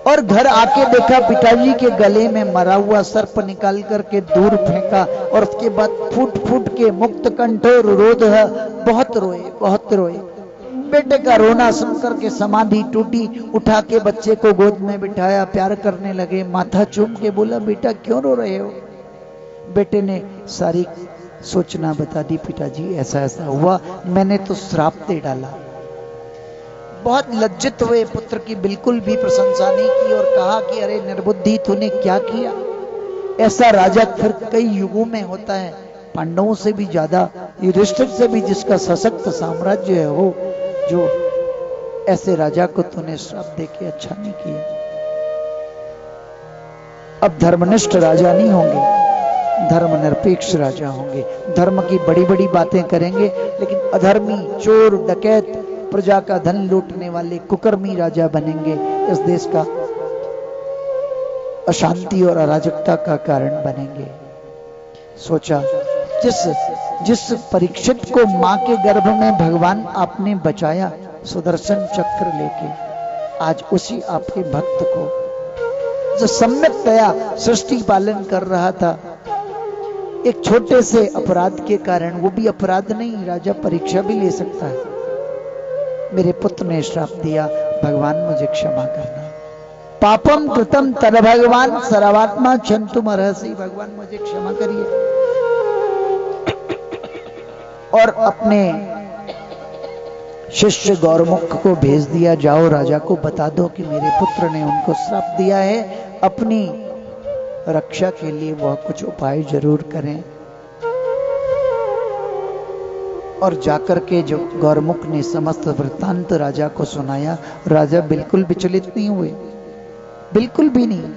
और घर आके देखा पिताजी के गले में मरा हुआ सर्प निकाल करके दूर फेंका और उसके बाद फूट फूट के मुक्त कंठोर रोध बहुत रोए, बहुत रोए। बेटे का रोना सुनकर के समाधि टूटी, उठा के बच्चे को गोद में बिठाया, प्यार करने लगे, माथा चूम के बोला बेटा क्यों रो रहे हो। बेटे ने सारी सूचना बता दी, पिताजी ऐसा ऐसा हुआ, मैंने तो श्राप दे डाला। बहुत लज्जित हुए, पुत्र की बिल्कुल भी प्रशंसा नहीं की और कहा कि अरे निर्बुद्धि तूने क्या किया। ऐसा राजा फिर कई युगों में होता है, पांडवों से भी ज्यादा, युधिष्ठिर से भी जिसका सशक्त साम्राज्य है हो, जो ऐसे राजा को तूने श्राप देके अच्छा नहीं किया। अब धर्मनिष्ठ राजा नहीं होंगे, धर्मनिरपेक्ष राजा होंगे। धर्म की बड़ी बड़ी बातें करेंगे, लेकिन अधर्मी, चोर, डकैत, प्रजा का धन लूटने वाले कुकर्मी राजा बनेंगे, इस देश का अशांति और अराजकता का कारण बनेंगे। सोचा जिस जिस परीक्षित को मां के गर्भ में भगवान आपने बचाया सुदर्शन चक्र लेके, आज उसी आपके भक्त को जो सम्यक्तया सृष्टि पालन कर रहा था, एक छोटे से अपराध के कारण, वो भी अपराध नहीं, राजा परीक्षा भी ले सकता है, मेरे पुत्र ने श्राप दिया, भगवान मुझे क्षमा करना। पापम कृतम तर भगवान सर्वात्मा क्षंतुम अर्हसि, भगवान मुझे क्षमा करिए। और अपने शिष्य गौरमुख को भेज दिया, जाओ राजा को बता दो कि मेरे पुत्र ने उनको श्राप दिया है, अपनी रक्षा के लिए वह कुछ उपाय जरूर करें। और जाकर के जो गौरमुख ने समस्त वृत्तांत राजा को सुनाया, राजा बिल्कुल विचलित नहीं हुए, बिल्कुल भी नहीं।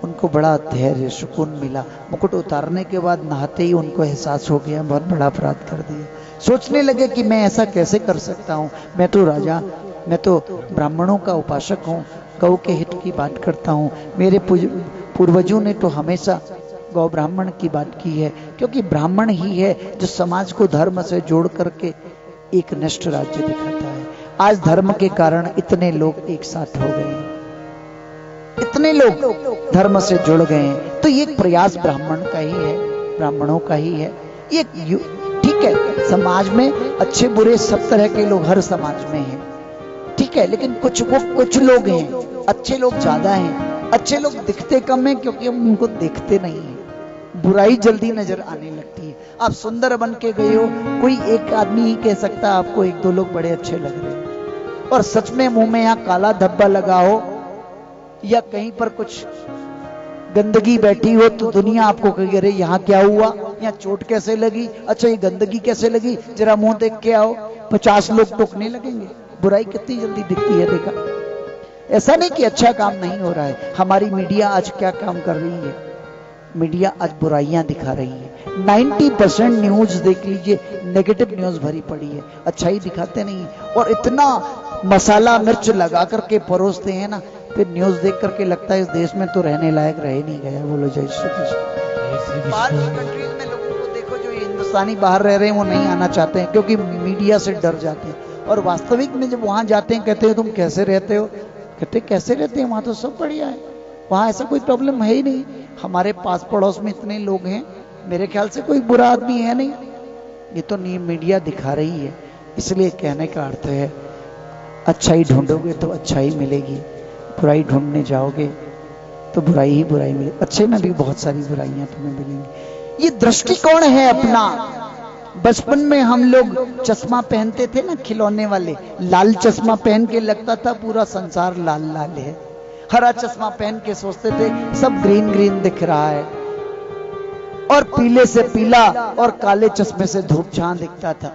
उनको बड़ा धैर्य सुकून मिला। मुकुट उतारने के बाद नहाते ही उनको एहसास हो गया बहुत बड़ा अपराध कर दिया। सोचने लगे कि मैं ऐसा कैसे कर सकता हूँ, मैं तो राजा, मैं तो ब्राह्मणों का उपासक हूँ, गौ के हित की बात करता हूँ, मेरे पूर्वजों ने तो हमेशा गौ ब्राह्मण की बात की है, क्योंकि ब्राह्मण ही है जो समाज को धर्म से जोड़ करके एक निष्ठ राज्य दिखाता है। आज धर्म के कारण इतने लोग एक साथ हो गए हैं, इतने लोग धर्म से जुड़ गए हैं, तो ये प्रयास ब्राह्मण का ही है, ब्राह्मणों का ही है। ये ठीक है, समाज में अच्छे बुरे सब तरह के लोग हर समाज में हैं, ठीक है, लेकिन कुछ लोग हैं, अच्छे लोग ज्यादा हैं। अच्छे लोग दिखते कम हैं क्योंकि हम उनको देखते नहीं हैं, बुराई जल्दी नजर आने लगती है। आप सुंदर बन के गए हो, कोई एक आदमी ही कह सकता है आपको एक दो लोग बड़े अच्छे लग रहे हैं, और सच में मुंह में यहाँ काला धब्बा लगा हो या कहीं पर कुछ गंदगी बैठी हो तो दुनिया आपको कहे अरे यहाँ क्या हुआ, यहाँ चोट कैसे लगी, अच्छा ये गंदगी कैसे लगी, जरा मुंह देख के आओ, 50 लोग टोकने लगेंगे। बुराई कितनी जल्दी दिखती है, देखा? ऐसा नहीं कि अच्छा काम नहीं हो रहा है। हमारी मीडिया आज क्या काम कर रही है, मीडिया आज बुराइयां दिखा रही है। 90% न्यूज देख लीजिए, नेगेटिव न्यूज भरी पड़ी है, अच्छाई दिखाते नहीं। और इतना मसाला मिर्च लगा करके परोसते हैं ना, फिर न्यूज देख करके लगता है इस देश में तो रहने लायक रह नहीं गया। बोलो जय श्री कृष्ण। बाहर की कंट्रीज में लोगों को देखो, जो हिंदुस्तानी बाहर रह रहे हैं वो नहीं आना चाहते हैं क्योंकि मीडिया से डर जाते हैं। और वास्तविक में जब वहां जाते हैं, कहते हो तुम कैसे रहते हो, कहते कैसे रहते हैं, वहां तो सब बढ़िया है, वहां ऐसा कोई प्रॉब्लम है ही नहीं। हमारे पास पड़ोस में इतने लोग हैं, मेरे ख्याल से कोई बुरा आदमी है नहीं। ये तो मीडिया दिखा रही है। इसलिए कहने का अर्थ है, अच्छाई ढूंढोगे तो अच्छाई मिलेगी, बुराई ढूंढने जाओगे तो बुराई ही बुराई मिलेगी। अच्छे में भी बहुत सारी बुराइयां तुम्हें मिलेंगी। ये दृष्टिकोण है अपना। बचपन में हम लोग चश्मा पहनते थे ना, खिलौने वाले, लाल चश्मा पहन के लगता था पूरा संसार लाल लाल है। हरा चश्मा पहन के सोचते थे सब ग्रीन ग्रीन दिख रहा है, और पीले से पीला और काले चश्मे से धूप छां दिखता था।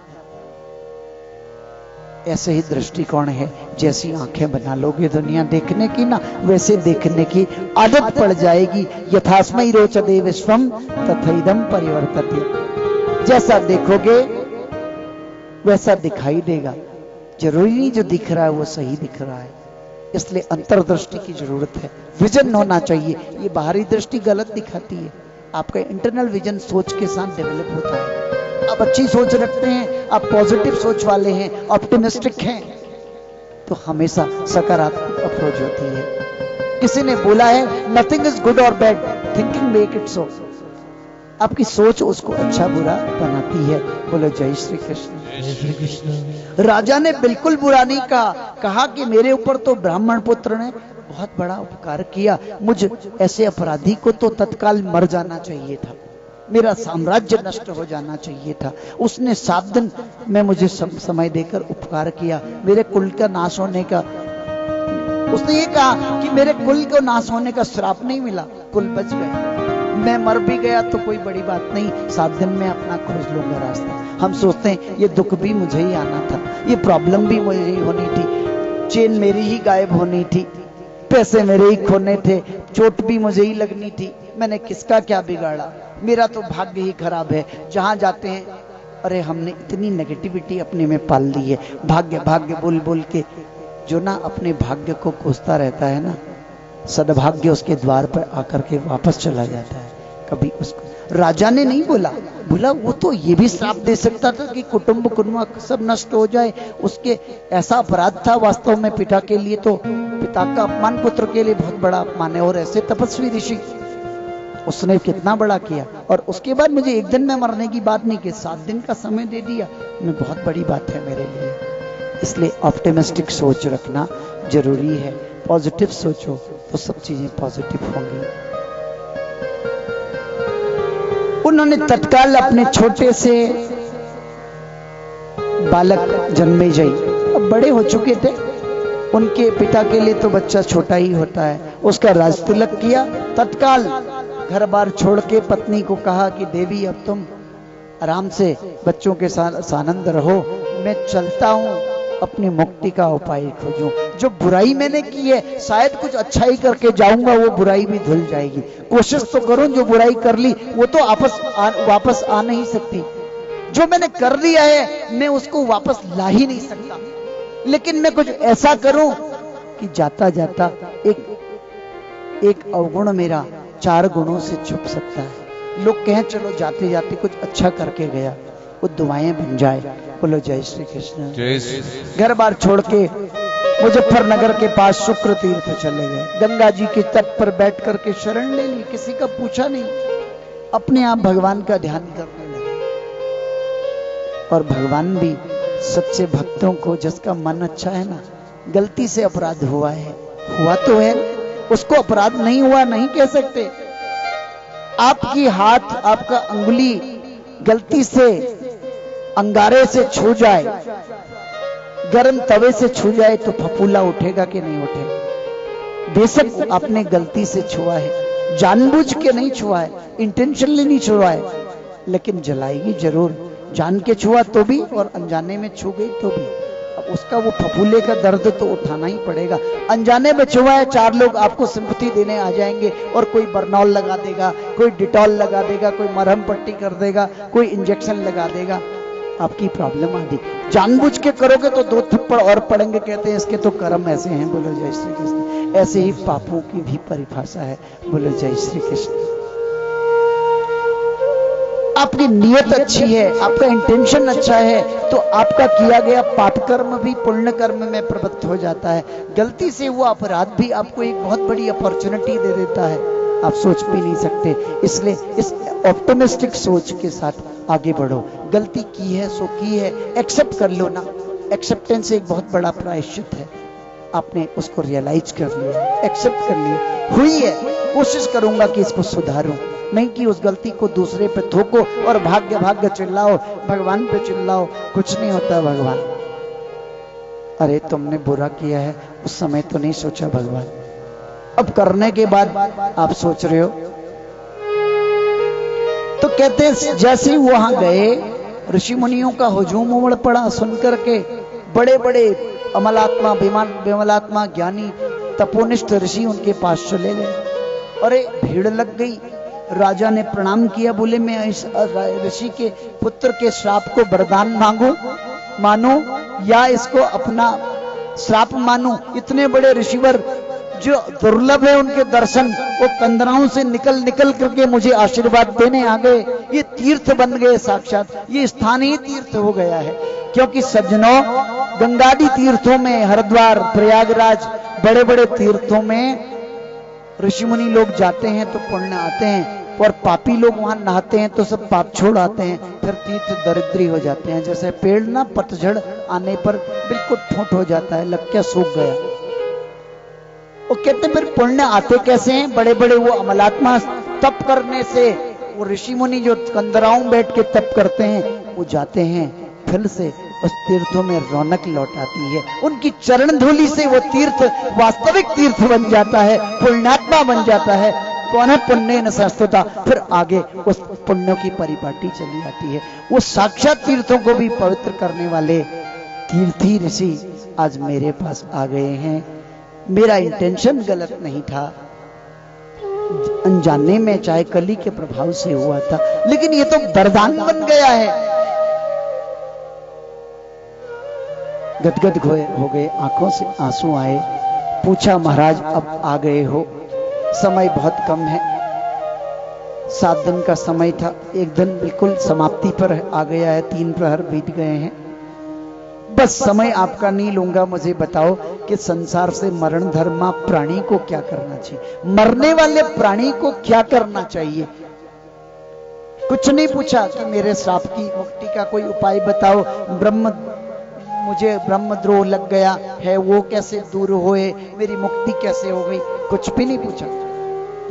ऐसे ही दृष्टिकोण है, जैसी आंखें बना लोगे दुनिया देखने की ना, वैसे देखने की आदत पड़ जाएगी। यथास्मै रोचते विश्वम तथैदं परिवर्तते। जैसा देखोगे वैसा दिखाई देगा। जरूरी नहीं जो दिख रहा है वो सही दिख रहा है, इसलिए अंतर्दृष्टि की जरूरत है, विजन होना चाहिए। ये बाहरी दृष्टि गलत दिखाती है, आपका इंटरनल विजन सोच के साथ डेवलप होता है। आप अच्छी सोच रखते हैं, आप पॉजिटिव सोच वाले हैं, ऑप्टिमिस्टिक हैं, तो हमेशा सकारात्मक अप्रोच होती है। किसी ने बोला है नथिंग इज गुड और bad, thinking make it so. आपकी सोच उसको अच्छा बुरा बनाती है। बोलो जय श्री कृष्ण। जय श्री कृष्ण। राजा ने बिल्कुल बुरा नहीं कहा, कहा कि मेरे ऊपर तो ब्राह्मण पुत्र ने बहुत बड़ा उपकार किया, मुझ ऐसे अपराधी को तो तत्काल मर जाना चाहिए था, मेरा साम्राज्य नष्ट हो जाना चाहिए था। उसने 7 दिन में मुझे समय देकर उपकार किया, मेरे कुल का नाश होने का, उसने ये कहा कि मेरे कुल को नाश होने का श्राप नहीं मिला, कुल बच गए। मैं मर भी गया तो कोई बड़ी बात नहीं, 7 दिन में अपना खोज लूंगा रास्ता। हम सोचते हैं ये दुख भी मुझे ही आना था, ये प्रॉब्लम भी मुझे ही होनी थी, चेन मेरी ही गायब होनी थी, पैसे मेरे ही खोने थे, चोट भी मुझे ही लगनी थी, मैंने किसका क्या बिगाड़ा, मेरा तो भाग्य ही खराब है। जहां जाते हैं अरे हमने इतनी नेगेटिविटी अपने में पाल ली है, भाग्य भाग्य बोल बोल के। जो ना अपने भाग्य को कोसता रहता है ना, सद्भाग्य उसके द्वार पर आकर के वापस चला जाता है। कभी उसको राजा ने नहीं बोला, बोला वो तो ये भी श्राप दे सकता था कि कुटुंब कुनवा सब नष्ट हो जाए, उसके ऐसा अपराध था। वास्तव में पिता के लिए तो, पिता का अपमान पुत्र के लिए बहुत बड़ा अपमान है। और ऐसे तपस्वी ऋषि, उसने कितना बड़ा किया। और उसके बाद मुझे एक दिन में मरने की बात नहीं की, 7 दिन का समय दे दिया, मैं बहुत बड़ी बात है मेरे लिए। इसलिए ऑप्टिमिस्टिक सोच रखना जरूरी है। पॉजिटिव सोचो तो सब चीजें पॉजिटिव होंगी। उन्होंने तत्काल अपने छोटे से बालक जन्मेजय, अब बड़े हो चुके थे, उनके पिता के लिए तो बच्चा छोटा ही होता है, उसका राज तिलक किया। तत्काल घर बार छोड़ के पत्नी को कहा कि देवी अब तुम आराम से बच्चों के साथ सानंद रहो, मैं चलता हूं अपनी मुक्ति का उपाय खोजूं। जो बुराई मैंने की है शायद कुछ अच्छा ही करके जाऊंगा, वो बुराई भी धुल जाएगी। कोशिश तो करूं, जो बुराई कर ली वो तो वापस आ नहीं सकती। जो मैंने कर लिया है मैं उसको वापस ला ही नहीं सकता, लेकिन मैं कुछ ऐसा करूं कि जाता जाता एक अवगुण मेरा 4 गुणों से छुप सकता है। लोग कहें चलो जाते जाते कुछ अच्छा करके गया, वो दुआएं बन जाए। बोलो जय श्री कृष्ण। घर बार छोड़ के मुजफ्फरनगर के पास शुक्र तीर्थ चले गए। गंगा जी के तट पर बैठ करके शरण ले ली, किसी का पूछा नहीं, अपने आप भगवान का ध्यान करने लगे। और भगवान भी सच्चे भक्तों को, जिसका मन अच्छा है ना, गलती से अपराध हुआ है, हुआ तो है, उसको अपराध नहीं हुआ नहीं कह सकते। आपकी हाथ, आपका अंगुली गलती से अंगारे से छू जाए, गर्म तवे से छू जाए तो फफूला उठेगा कि नहीं उठेगा? बेशक आपने गलती से छुआ है, जानबूझ के नहीं छुआ है, इंटेंशनली नहीं छुआ है, लेकिन जलाएगी जरूर। जान के छुआ तो भी और अनजाने में छू गई तो भी, अब उसका वो फफूले का दर्द तो उठाना ही पड़ेगा। अनजाने में छुआ है, 4 लोग आपको सिंपैथी देने आ जाएंगे और कोई बर्नॉल लगा देगा, कोई डिटॉल लगा देगा, कोई मरहम पट्टी कर देगा, कोई इंजेक्शन लगा देगा, आपकी प्रॉब्लम आदि। जानबूझ के करोगे तो 2 थप्पड़ और पड़ेंगे, कहते हैं इसके तो कर्म ऐसे हैं। बोलो जय श्री कृष्ण। ऐसे ही पापों की भी परिभाषा है। बोलो जय श्री कृष्ण। आपकी नीयत अच्छी है, आपका इंटेंशन अच्छा है, तो आपका किया गया पाप कर्म भी पुण्य कर्म में प्रवृत्त हो जाता है। गलती से हुआ अपराध भी आपको एक बहुत बड़ी अपॉर्चुनिटी दे देता है, आप सोच भी नहीं सकते। इसलिए इस ऑप्टिमिस्टिक सोच के साथ आगे बढ़ो। गलती की है सो की है, एक्सेप्ट कर लो ना। एक्सेप्टेंस एक बहुत बड़ा प्रायश्चित है। आपने उसको रियलाइज कर लिया, एक्सेप्ट कर लिया, हुई है, कोशिश करूंगा कि इसको सुधारूं, नहीं कि उस गलती को दूसरे पे थोको और भाग्य भाग्य चिल्लाओ, भगवान पे चिल्लाओ। कुछ नहीं होता भगवान, अरे तुमने बुरा किया है, उस समय तो नहीं सोचा भगवान, अब करने के बाद आप सोच रहे हो। तो कहते हैं जैसे ही वहां गए, ऋषि मुनियों का हुजूम उमड़ पड़ा। सुनकर के बड़े बड़े अमलात्मा, विमलात्मा, ज्ञानी, तपोनिष्ठ ऋषि उनके पास चले गए। अरे भीड़ लग गई। राजा ने प्रणाम किया, बोले मैं इस ऋषि के पुत्र के श्राप को वरदान मानूं या इसको अपना श्राप मानूं? इतने बड़े ऋषिवर जो दुर्लभ है उनके दर्शन, वो कंदराओं से निकल करके मुझे आशीर्वाद देने आ गए। ये तीर्थ बन गए साक्षात, ये स्थान ही तीर्थ हो गया है। क्योंकि सज्जनों, गंगादी तीर्थों में, हरिद्वार, प्रयागराज, बड़े बड़े तीर्थों में ऋषि मुनि लोग जाते हैं तो पुण्य आते हैं, और पापी लोग वहां नहाते हैं तो सब पाप छोड़ आते हैं, फिर तीर्थ दरिद्री हो जाते हैं। जैसे पेड़ ना पतझड़ आने पर बिल्कुल ठोंठ हो जाता है, लग क्या सूख गया। वो कहते फिर पुण्य आते कैसे हैं? बड़े बड़े वो अमलात्मा तप करने से, वो ऋषि मुनि जो कंदराओं बैठ के तप करते हैं, वो जाते हैं, फिर से उस तीर्थों में रौनक लौट आती है। उनकी चरण धूलि से वो तीर्थ वास्तविक तीर्थ बन जाता है, पुण्यात्मा बन जाता है। कौन है? पुण्य न संस्तुता। फिर आगे उस पुण्यों की परिपाटी चली आती है। वो साक्षात तीर्थों को भी पवित्र करने वाले तीर्थी ऋषि आज मेरे पास आ गए हैं। मेरा इंटेंशन गलत नहीं था, अनजाने में, चाहे कली के प्रभाव से हुआ था, लेकिन ये तो वरदान बन गया है। गदगद हो गए, आंखों से आंसू आए। पूछा महाराज अब आ गए हो, समय बहुत कम है, 7 दिन का समय था, एक दिन बिल्कुल समाप्ति पर आ गया है, 3 प्रहर बीत गए हैं। बस समय आपका नहीं लूंगा, मुझे बताओ कि संसार से मरण धर्मा प्राणी को क्या करना चाहिए, मरने वाले प्राणी को क्या करना चाहिए। कुछ नहीं पूछा कि मेरे श्राप की मुक्ति का कोई उपाय बताओ, मुझे ब्रह्मद्रोह लग गया है, वो कैसे दूर होए, मेरी मुक्ति कैसे हो गई, कुछ भी नहीं पूछा।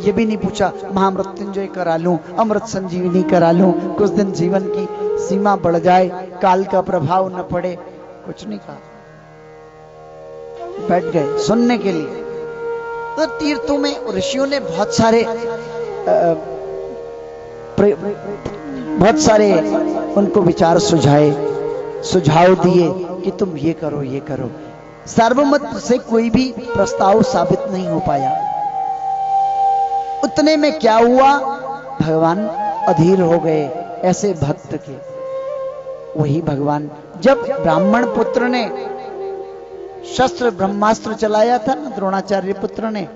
ये भी नहीं पूछा महामृत्युंजय करा लूं, अमृत संजीवनी करा लूं, कुछ दिन जीवन की सीमा बढ़ जाए, काल का प्रभाव न पड़े, कुछ नहीं कहा। बैठ गए सुनने के लिए। तो तीर्थों में ऋषियों ने बहुत सारे उनको विचार सुझाव दिए कि तुम ये करो ये करो। सर्वमत से कोई भी प्रस्ताव साबित नहीं हो पाया। उतने में क्या हुआ, भगवान अधीर हो गए ऐसे भक्त के। वही भगवान जब ब्राह्मण पुत्र ने शस्त्र ब्रह्मास्त्र चलाया था ना, द्रोणाचार्य पुत्र ने,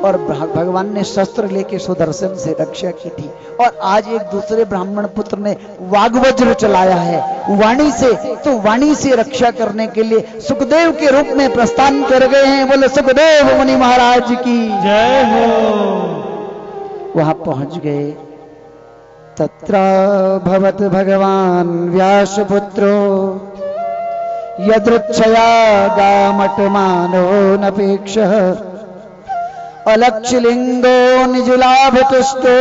और भगवान ने शस्त्र लेके सुदर्शन से रक्षा की थी, और आज एक दूसरे ब्राह्मण पुत्र ने वाग्वज्र चलाया है वाणी से, तो वाणी से रक्षा करने के लिए सुखदेव के रूप में प्रस्थान कर गए हैं। बोले सुखदेव मुनि महाराज की जय हो। वहां पहुंच गए। तत्र भवत भगवान व्यासपुत्रो यदृच्छया गामटमानो नपेक्षः अलक्षलिंगो निजुलाभतुष्टो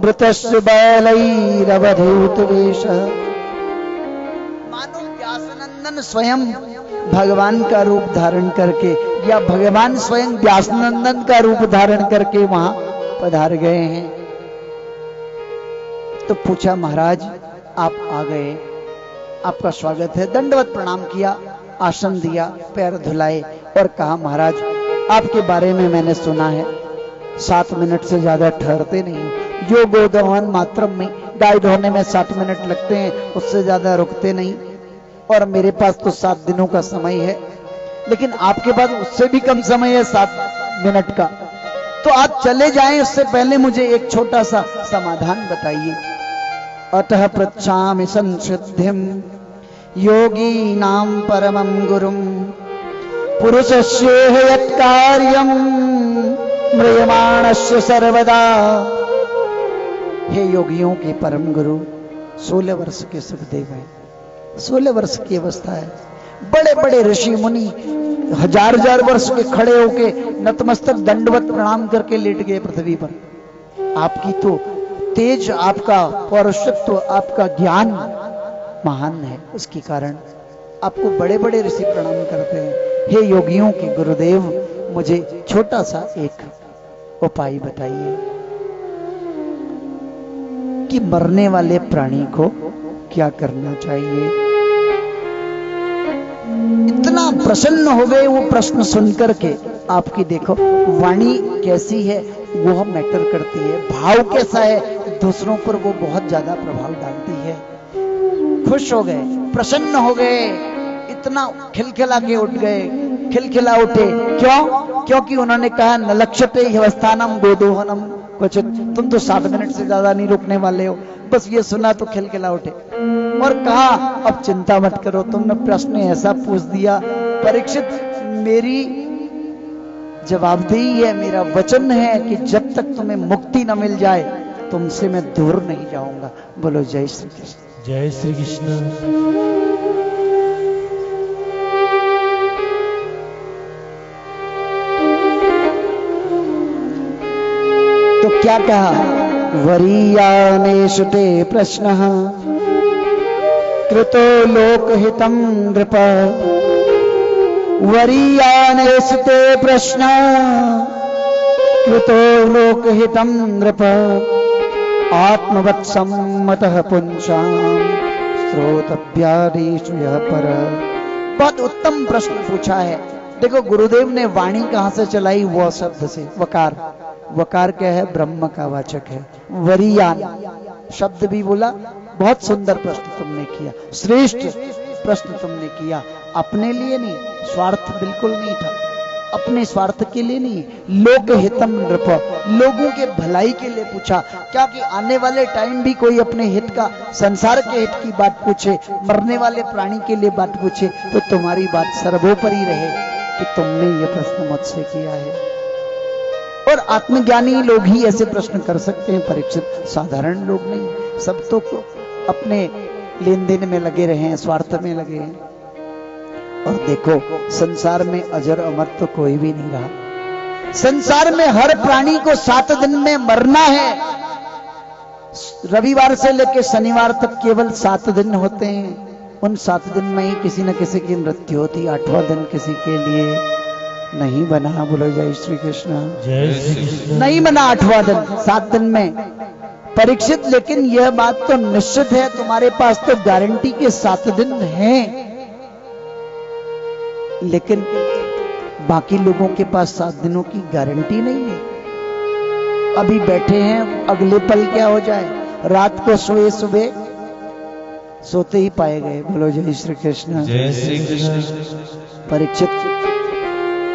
वृतस्य बैलैरवधूत वेश। मानो व्यासनंदन स्वयं भगवान का रूप धारण करके, या भगवान स्वयं व्यासनंदन का रूप धारण करके वहां पधार गए हैं। तो पूछा महाराज आप आ गए, आपका स्वागत है। दंडवत प्रणाम किया, आसन दिया, पैर धुलाए और कहा महाराज आपके बारे में मैंने सुना है, 7 मिनट से ज्यादा ठहरते नहीं, जो गोदहन मात्र में गाय धोने में 7 मिनट लगते हैं, उससे ज्यादा रुकते नहीं, और मेरे पास तो 7 दिनों का समय है, लेकिन आपके पास उससे भी कम समय है 7 मिनट का। तो आप चले जाएं, उससे पहले मुझे एक छोटा सा समाधान बताइए। अतः पृच्छामि संसिद्धिम योगी नाम परमं गुरुम पुरुषस्येह यत्कार्यं म्रियमाणस्य सर्वदा। हे योगियों के परम गुरु, 16 वर्ष के सुखदेव हैं, 16 वर्ष की अवस्था है। बड़े बड़े ऋषि मुनि 1000 वर्ष के खड़े होके नतमस्तक दंडवत प्रणाम करके लेट गए पृथ्वी पर। आपकी तो तेज, आपका पौरुषत्व, आपका ज्ञान महान है, उसके कारण आपको बड़े बड़े ऋषि प्रणाम करते हैं। हे योगियों के गुरुदेव, मुझे छोटा सा एक उपाय बताइए कि मरने वाले प्राणी को क्या करना चाहिए। इतना प्रसन्न हो गए वो प्रश्न सुनकर के। आपकी देखो वाणी कैसी है वो मैटर करती है, भाव कैसा है दूसरों पर वो बहुत ज्यादा प्रभाव डालती है। खुश हो गए, प्रसन्न हो गए, इतना खिलखिला के उठ गए, खिलखिला उठे। क्यों? क्योंकि उन्होंने कहा न लक्ष्यते ह्यवस्थानम गोदोहनम क्वचित। तुम तो 7 मिनट से ज्यादा नहीं रुकने वाले हो। बस ये सुना तो खिलखिला उठे और कहा अब चिंता मत करो, तुमने प्रश्न ऐसा पूछ दिया परीक्षित, मेरी जवाबदेही है, मेरा वचन है कि जब तक तुम्हें मुक्ति न मिल जाए तुमसे मैं दूर नहीं जाऊंगा। बोलो जय श्री कृष्ण। जय श्री कृष्ण। तो क्या कहा, वरीयानेषु ते प्रश्नः कृतो लोकहितं नृप। वरीयानेषु ते प्रश्नः कृतो लोकहितं नृप। आत्मवत्सम्मतः पुंसां श्रोतव्यादिषु यः पर। बहुत उत्तम प्रश्न पूछा है। देखो गुरुदेव ने वाणी कहां से चलाई, वो शब्द से, वकार। वकार क्या है? ब्रह्म का वाचक है। वरीयान शब्द भी बोला। बहुत सुंदर प्रश्न तुमने किया, श्रेष्ठ प्रश्न तुमने किया, अपने लिए नहीं, स्वार्थ बिल्कुल नहीं था। अपने स्वार्थ के लिए नहीं, लोक हितम नृप, लोगों के भलाई के लिए पूछा। क्या कि आने वाले टाइम भी कोई अपने हित का, संसार के हित की बात पूछे, मरने वाले प्राणी के लिए बात पूछे, तो तुम्हारी बात सर्वोपरि रहे कि तुमने ये प्रश्न मुझसे किया है। और आत्मज्ञानी लोग ही ऐसे प्रश्न कर सकते हैं परीक्षित, साधारण लोग नहीं। सब तो अपने लेन देन में लगे रहे हैं, स्वार्थ में लगे हैं। और देखो संसार में अजर अमर तो कोई भी नहीं रहा। संसार में हर प्राणी को 7 दिन में मरना है। रविवार से लेकर शनिवार तक केवल 7 दिन होते हैं। उन 7 दिन में ही किसी न किसी की मृत्यु होती। 8वां दिन किसी के लिए नहीं बना। बोलो जय श्री कृष्ण। जय श्री कृष्ण। नहीं बना 8वां दिन 7 दिन में परीक्षित। लेकिन यह बात तो निश्चित है, तुम्हारे पास तो गारंटी के 7 दिन हैं, लेकिन बाकी लोगों के पास 7 दिनों की गारंटी नहीं है। अभी बैठे हैं, अगले पल क्या हो जाए। रात को सोए, सुबह सोते ही पाए गए। बोलो जय श्री कृष्ण। जय श्री कृष्ण। परीक्षित,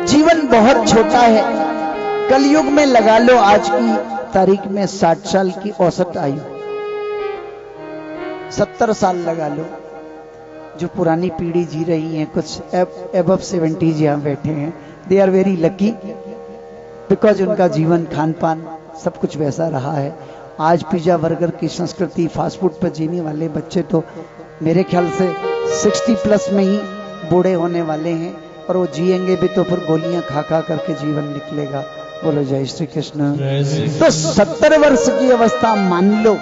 जीवन बहुत छोटा है। कलयुग में लगा लो आज की तारीख में 60 साल की औसत आयु, 70 साल लगा लो। जो पुरानी पीढ़ी जी रही है, कुछ एबव 70 यहाँ बैठे हैं, they are very lucky, because उनका जीवन, खान पान सब कुछ वैसा रहा है। आज पिज्जा बर्गर की संस्कृति, फास्ट फूड पर जीने वाले बच्चे तो मेरे ख्याल से 60 प्लस में ही बूढ़े होने वाले हैं, और वो जिएंगे भी तो फिर गोलियां खा खा करके जीवन निकलेगा। बोलो जय श्री कृष्ण। तो 70 वर्ष की अवस्था मान लो,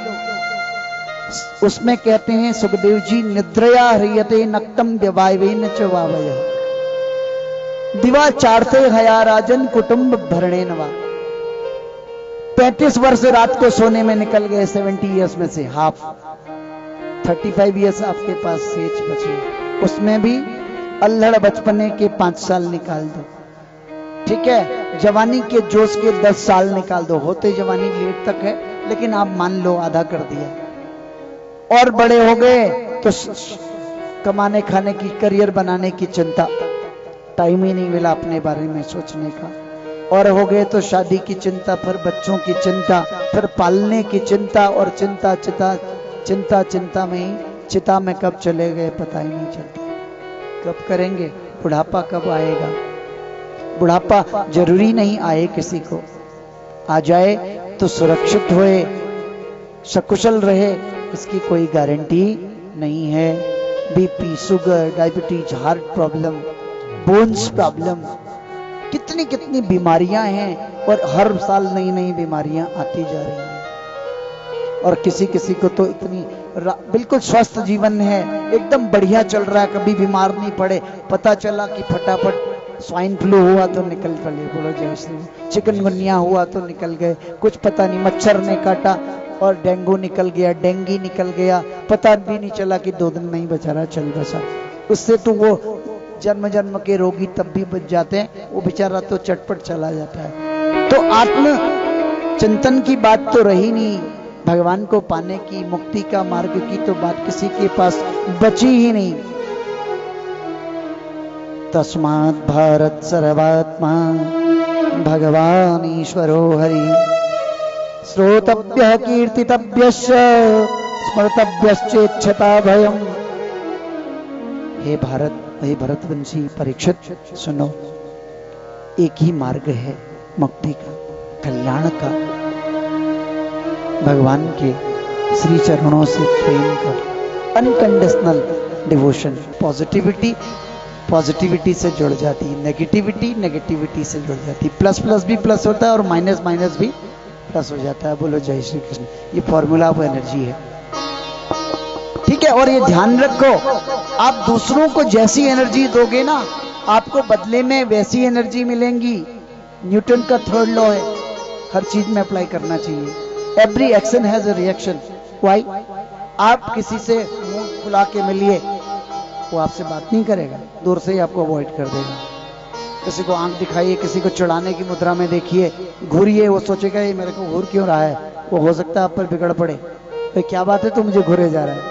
उसमें कहते हैं सुखदेव जी, निद्रया ह्रियते नक्तम व्यवायवेन च वावय, दिवा चारते हया राजन कुटुंब भरणे नवा। 35 वर्ष रात को सोने में निकल गए, 70 इयर्स में से हाफ, 35 इयर्स आपके पास शेष बचे। उसमें भी अल्हड़ बचपने के 5 साल निकाल दो, ठीक है। जवानी के जोश के 10 साल निकाल दो। होते जवानी लेट तक है, लेकिन आप मान लो आधा कर दिया। और बड़े हो गए तो कमाने खाने की, करियर बनाने की चिंता, टाइम ही नहीं मिला अपने बारे में सोचने का। और हो गए तो शादी की चिंता, फिर बच्चों की चिंता, फिर पालने की चिंता, और चिंता चिंता चिंता चिंता में ही चिता में कब चले गए पता ही नहीं चलता। कब करेंगे? बुढ़ापा कब आएगा? बुढ़ापा जरूरी नहीं आए, किसी को आ जाए तो सुरक्षित होए, सकुशल रहे, इसकी कोई गारंटी नहीं है। BP, sugar, diabetes, heart problem, bones problem, कितनी कितनी बीमारियां हैं, और हर साल नई नई बीमारियां आती जा रही हैं। और किसी किसी को तो इतनी बिल्कुल स्वस्थ जीवन है, एकदम बढ़िया चल रहा है, कभी बीमार नहीं पड़े। पता चला कि फटाफट स्वाइन फ्लू हुआ तो निकल पड़े। बोलो जय श्री। चिकनगुनिया हुआ तो निकल गए, कुछ पता नहीं, मच्छर ने काटा और डेंगू निकल गया, डेंगी निकल गया, पता भी नहीं चला कि 2 दिन में ही बेचारा चल बसा। उससे तो वो जन्म जन्म के रोगी तब भी बच जाते हैं, वो बेचारा तो चटपट चला जाता है। तो आत्म चिंतन की बात तो रही नहीं, भगवान को पाने की, मुक्ति का मार्ग की तो बात किसी के पास बची ही नहीं। तस्मात् भारत सर्वात्मा भगवान ईश्वरो हरि, श्रोतव्यः कीर्तितव्यश्च स्मर्तव्यश्चेच्छता भयम्। हे भारत, हे भरतवंशी परीक्षित, सुनो, एक ही मार्ग है मुक्ति का, कल्याण का, भगवान के श्री चरणों से प्रेम का, अनकंडीशनल डिवोशन। पॉजिटिविटी पॉजिटिविटी से जुड़ जाती है, नेगेटिविटी नेगेटिविटी से जुड़ जाती है, प्लस प्लस भी प्लस होता है और माइनस माइनस भी प्लस हो जाता है। बोलो जय श्री कृष्ण। ये फॉर्मूला ऑफ एनर्जी है, ठीक है। और ये ध्यान रखो, आप दूसरों को जैसी एनर्जी दोगे ना, आपको बदले में वैसी एनर्जी मिलेंगी। न्यूटन का 3rd लॉ है, हर चीज में अप्लाई करना चाहिए। Every action has a reaction. Why? आप किसी से मुंह खुला के मिलिए, वो आपसे बात नहीं करेगा, दूर से ही आपको अवॉइड कर देगा। किसी को आंख दिखाइए, किसी को चिढ़ाने की मुद्रा में देखिए, घूरिए, वो सोचेगा ये मेरे को घूर क्यों रहा है, वो हो सकता है आप पर बिगड़ पड़े, तो क्या बात है तो मुझे घूरे जा रहा है।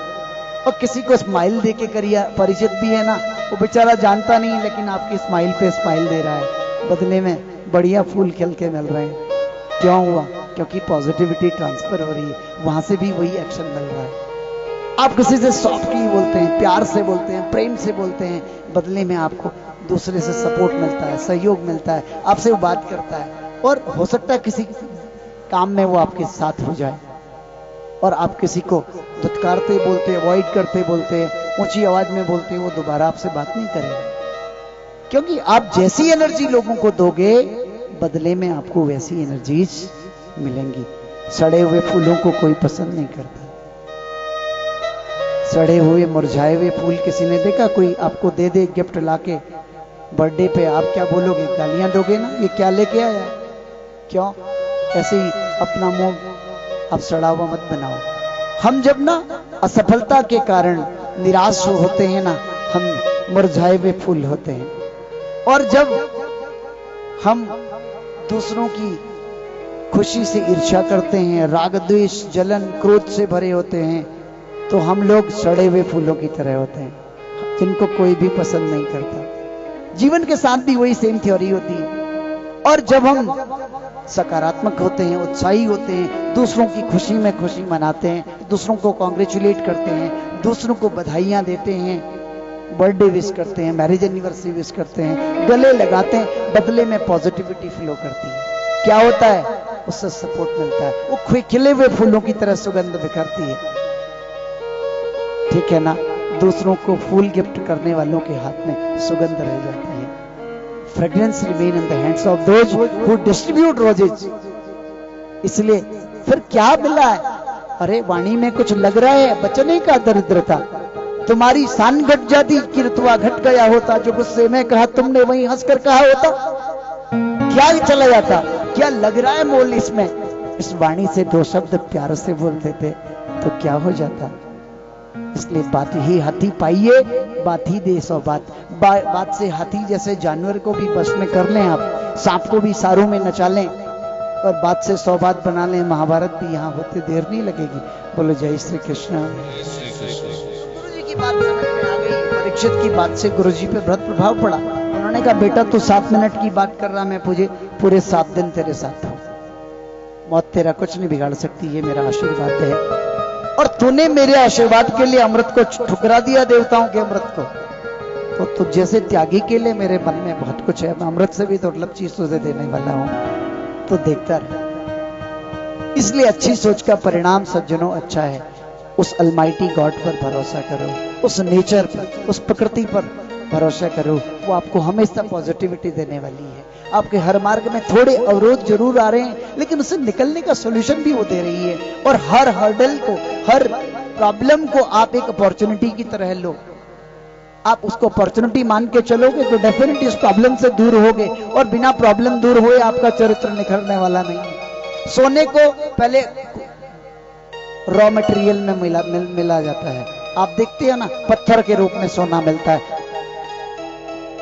और किसी को स्माइल दे के करिए, परिचित भी है ना, वो बेचारा जानता नहीं लेकिन आपकी स्माइल पे स्माइल दे रहा है, बदले में बढ़िया फूल खिल के मिल रहे हैं। क्यों हुआ? क्योंकि पॉजिटिविटी ट्रांसफर हो रही है, वहां से भी वही एक्शन मिल रहा है। आप किसी से सॉफ्टली बोलते हैं, प्यार से बोलते हैं, प्रेम से बोलते हैं, बदले में आपको दूसरे से सपोर्ट मिलता है, सहयोग मिलता है, आपसे वो बात करता है, और हो सकता है किसी काम में वो आपके साथ हो जाए। और आप किसी को धुतकारते बोलते, अवॉइड करते बोलते, ऊंची आवाज में बोलते, वो दोबारा आपसे बात नहीं करेगा। क्योंकि आप जैसी एनर्जी लोगों को दोगे, बदले में आपको वैसी एनर्जीज मिलेंगी। सड़े हुए फूलों को कोई पसंद नहीं करता। सड़े हुए मुरझाए हुए फूल किसी ने देखा? कोई आपको दे दे गिफ्ट लाके बर्थडे पे, आप क्या बोलोगे? गालियां दोगे ना, ये क्या लेके आया? क्यों? ऐसे ही अपना मुंह आप सड़ा हुआ मत बनाओ। हम जब ना असफलता के कारण निराश होते हैं ना, हम मुरझाए हुए फूल होते हैं। और जब हम दूसरों की खुशी से ईर्ष्या करते हैं, राग द्वेष जलन क्रोध से भरे होते हैं, तो हम लोग सड़े हुए फूलों की तरह होते हैं, जिनको कोई भी पसंद नहीं करता। जीवन के साथ भी वही सेम थ्योरी होती है। और जब हम सकारात्मक होते हैं, उत्साही होते हैं, दूसरों की खुशी में खुशी मनाते हैं, दूसरों को कॉन्ग्रेचुलेट करते हैं, दूसरों को बधाइयां देते हैं, बर्थडे विश करते हैं, मैरिज एनिवर्सरी विश करते हैं, गले लगाते हैं, बदले में पॉजिटिविटी फ्लो करती है। क्या होता है? उससे सपोर्ट मिलता है, वो खिले हुए फूलों की तरह सुगंध बिखरती है। ठीक है ना? दूसरों को फूल गिफ्ट करने वालों के हाथ में सुगंध रह जाती है। Fragrance remain in the hands of those who distribute roses. इसलिए फिर क्या मिला है? अरे वाणी में कुछ लग रहा है, बचने का दरिद्रता। तुम्हारी शान घट जाती कि रुतबा घट गया होता, जो गुस्से में कहा तुमने वहीं हंसकर कहा होता। क्या ही चला जाता? क्या लग रहा है मोल इसमें? इस वाणी से दो शब्द प्यार से बोल देते तो क्या हो जाता? इसलिए बात ही हाथी पाइए, बात ही दे सौ बात। बात से हाथी जैसे जानवर को भी बस में कर लें आप, सांप को भी सारों में नचा लें, और बात से 100 बात बना लें। महाभारत भी यहाँ होते देर नहीं लगेगी। बोलो जय श्री कृष्ण। गुरु जी की बात समझ में आ गई। परीक्षित की बात से गुरु जी पे बहुत प्रभाव पड़ा। उन्होंने कहा बेटा तू 7 मिनट की बात कर रहा, मैं पूरे 7 दिन तेरे साथ हूं। मौत तेरा कुछ नहीं बिगाड़ सकती, ये मेरा आशीर्वाद है। और तूने मेरे आशीर्वाद के लिए अमृत को ठुकरा दिया, देवताओं के अमृत को, तो तुझ जैसे त्यागी के लिए मेरे मन में बहुत कुछ है। मैं अमृत से भी दुर्लभ चीज तुझे देने वाला हूं, तो देखता रह। इसलिए अच्छी सोच का परिणाम सज्जनों अच्छा है। उस अलमाइटी गॉड पर भरोसा करो, उस नेचर पर, उस प्रकृति पर भरोसा करो। वो आपको हमेशा पॉजिटिविटी देने वाली है। आपके हर मार्ग में थोड़े अवरोध जरूर आ रहे हैं, लेकिन उससे निकलने का सॉल्यूशन भी वो दे रही है। और हर हर्डल को, हर प्रॉब्लम को आप एक अपॉर्चुनिटी की तरह लो। आप उसको अपॉर्चुनिटी मान के चलोगे तो डेफिनेटली इस प्रॉब्लम से दूर होगे। और बिना प्रॉब्लम दूर हुए आपका चरित्र निखरने वाला नहीं है। सोने को पहले रॉ मटेरियल में मिला जाता है। आप देखते हैं ना, पत्थर के रूप में सोना मिलता है।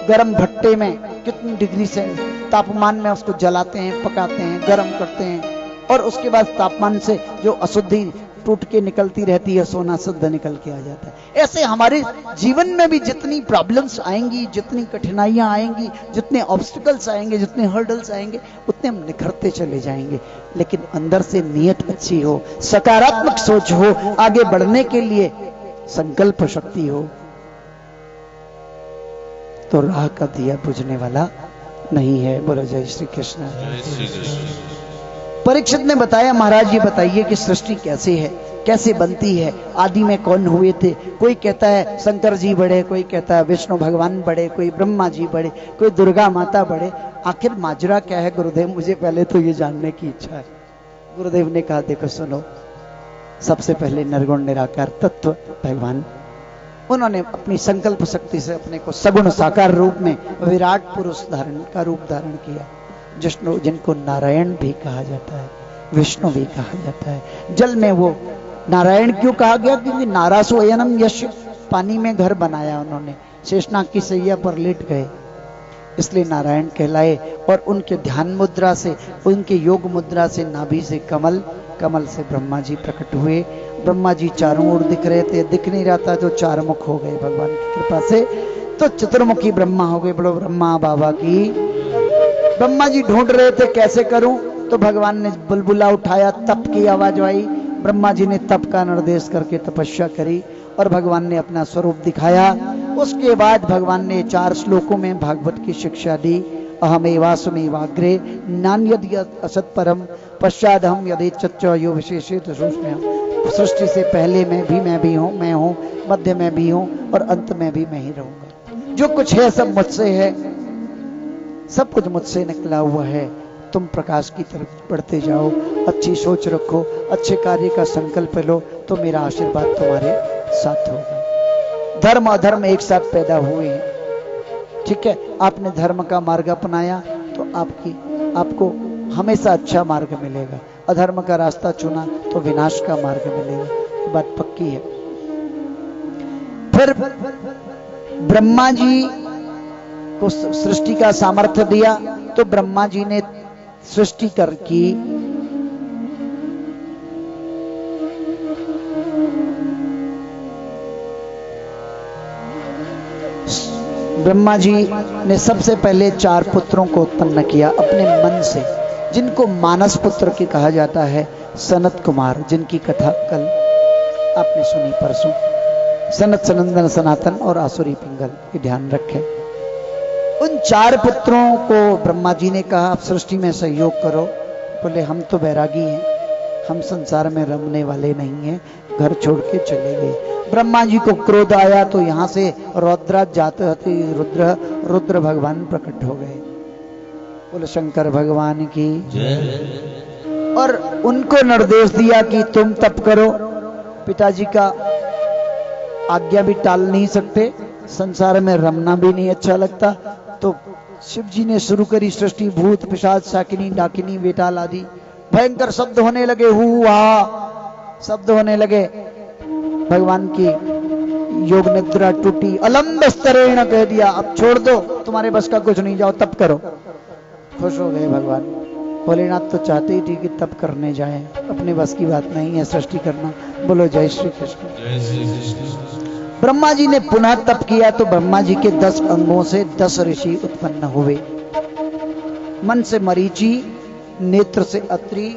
गर्म भट्टे में कितनी डिग्री से तापमान में उसको जलाते हैं, पकाते हैं, गर्म करते हैं, और उसके बाद तापमान से जो अशुद्धि टूट के निकलती रहती है, सोना शुद्ध निकल के आ जाता है। ऐसे हमारे जीवन में भी जितनी प्रॉब्लम्स आएंगी, जितनी कठिनाइयां आएंगी, जितने ऑब्स्टिकल्स आएंगे, जितने हर्डल्स आएंगे, उतने हम निखरते चले जाएंगे। लेकिन अंदर से नियत अच्छी हो, सकारात्मक सोच हो, आगे बढ़ने के लिए संकल्प शक्ति हो, तो राह का दिया बुझने वाला नहीं है। बोलो जय श्री कृष्ण। परीक्षित ने बताया, महाराज ये बताइए कि सृष्टि कैसे है, कैसे बनती है, आदि में कौन हुए थे? कोई कहता है शंकर जी बड़े, कोई कहता है विष्णु भगवान बड़े, कोई ब्रह्मा जी बड़े, कोई दुर्गा माता बड़े। आखिर माजरा क्या है गुरुदेव? मुझे पहले तो ये जानने की इच्छा है। गुरुदेव ने कहा देखो सुनो, सबसे पहले निर्गुण निराकार तत्व भगवान, उन्होंने अपनी संकल्प शक्ति से अपने को सगुण साकार रूप में विराट पुरुष का रूप धारण किया, जिनको नारायण भी कहा जाता है, विष्णु भी कहा जाता है। जल में वो नारायण क्यों कहा गया? क्योंकि नारासु अयनम यश, पानी में घर बनाया उन्होंने, शेषनाग की सैया पर लेट गए, इसलिए नारायण कहलाए। और उनके ध्यान मुद्रा से, उनके योग मुद्रा से, नाभि से कमल, कमल से ब्रह्मा जी प्रकट हुए। ब्रह्मा जी चारों ओर दिख रहे थे, दिख नहीं रहा था तो चार मुख हो गए भगवान की कृपा से, तो चतुर्मुखी ब्रह्मा हो गए। बड़ो ब्रह्मा बाबा की ब्रह्मा जी ढूंढ रहे थे कैसे करूं, तो भगवान ने बुलबुला उठाया, तप की आवाज आई। ब्रह्मा जी ने तप का निर्देश करके तपस्या करी और भगवान ने अपना स्वरूप दिखाया। उसके बाद भगवान ने 4 श्लोकों में भागवत की शिक्षा दी। अहमेवास्मेवाग्रे नान्यद् असत् परम पश्चादहम यदेच्छच्च यो विशेषेत सूक्ष्म। सृष्टि से पहले मैं भी हूँ, मैं हूँ, मध्य में भी हूँ और अंत में भी मैं ही रहूंगा। जो कुछ है सब मुझसे है, सब कुछ मुझसे निकला हुआ है। तुम प्रकाश की तरफ बढ़ते जाओ, अच्छी सोच रखो, अच्छे कार्य का संकल्प लो, तो मेरा आशीर्वाद तुम्हारे साथ होगा। धर्म अधर्म एक साथ पैदा हुए हैं, ठीक है। आपने धर्म का मार्ग अपनाया तो आपको हमेशा अच्छा मार्ग मिलेगा। अधर्म का रास्ता चुना तो विनाश का मार्ग मिलेगा, ये बात पक्की है। फिर ब्रह्मा जी को सृष्टि का सामर्थ्य दिया, तो ब्रह्मा जी ने सृष्टि कर की। ब्रह्मा जी ने सबसे पहले 4 पुत्रों को उत्पन्न किया अपने मन से, जिनको मानस पुत्र की कहा जाता है। सनत कुमार, जिनकी कथा कल आपने सुनी परसों। सनत, सनंदन, सनातन और आसुरी पिंगल, ये ध्यान रखें। उन 4 पुत्रों को ब्रह्मा जी ने कहा, आप सृष्टि में सहयोग करो। बोले हम तो बैरागी हैं, हम संसार में रमने वाले नहीं हैं, घर छोड़ के चले गए। ब्रह्मा जी को क्रोध आया तो यहां से रौद्रा जाते हते रुद्र भगवान प्रकट हो गए। बोले शंकर भगवान की जय। और उनको निर्देश दिया कि तुम तप करो। पिताजी का आज्ञा भी टाल नहीं सकते, संसार में रमना भी नहीं अच्छा लगता, तो शिव जी ने शुरू करी सृष्टि। भूत पिशाच शाकिनी डाकिनी वेताल आदि भयंकर शब्द होने लगे, हुआ शब्द होने लगे। भगवान की योग निद्रा टूटी। अलम्ब स्तरेण कह दिया, अब छोड़ दो, तुम्हारे बस का कुछ नहीं, जाओ तप करो। खुश हो गए भगवान। भोलेनाथ तो चाहते ही थी कि तप करने जाएं, अपने बस की बात नहीं है सृष्टि करना। बोलो जय श्री कृष्ण। ब्रह्मा जी ने पुनः तप किया तो ब्रह्मा जी के 10 अंगों से 10 ऋषि उत्पन्न हुए। मन से मरीचि, नेत्र से अत्रि,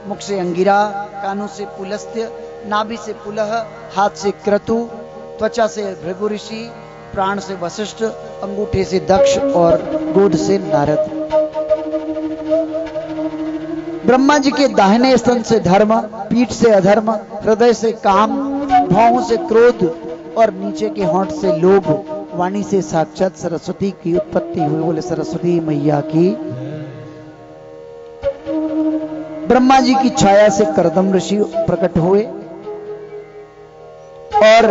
मुख से अंगिरा, कानों से पुलस्त्य, नाभि से पुलह, हाथ से क्रतु, त्वचा से भृगु ऋषि, प्राण से वशिष्ठ, अंगूठे से दक्ष और गोद से नारद। ब्रह्मा जी के दाहिने स्तन से धर्म, पीठ से अधर्म, हृदय से काम, भौहों से क्रोध और नीचे के होंठ से लोभ, वाणी से साक्षात सरस्वती की उत्पत्ति हुई। बोले सरस्वती मैया की। ब्रह्मा जी की छाया से करदम ऋषि प्रकट हुए और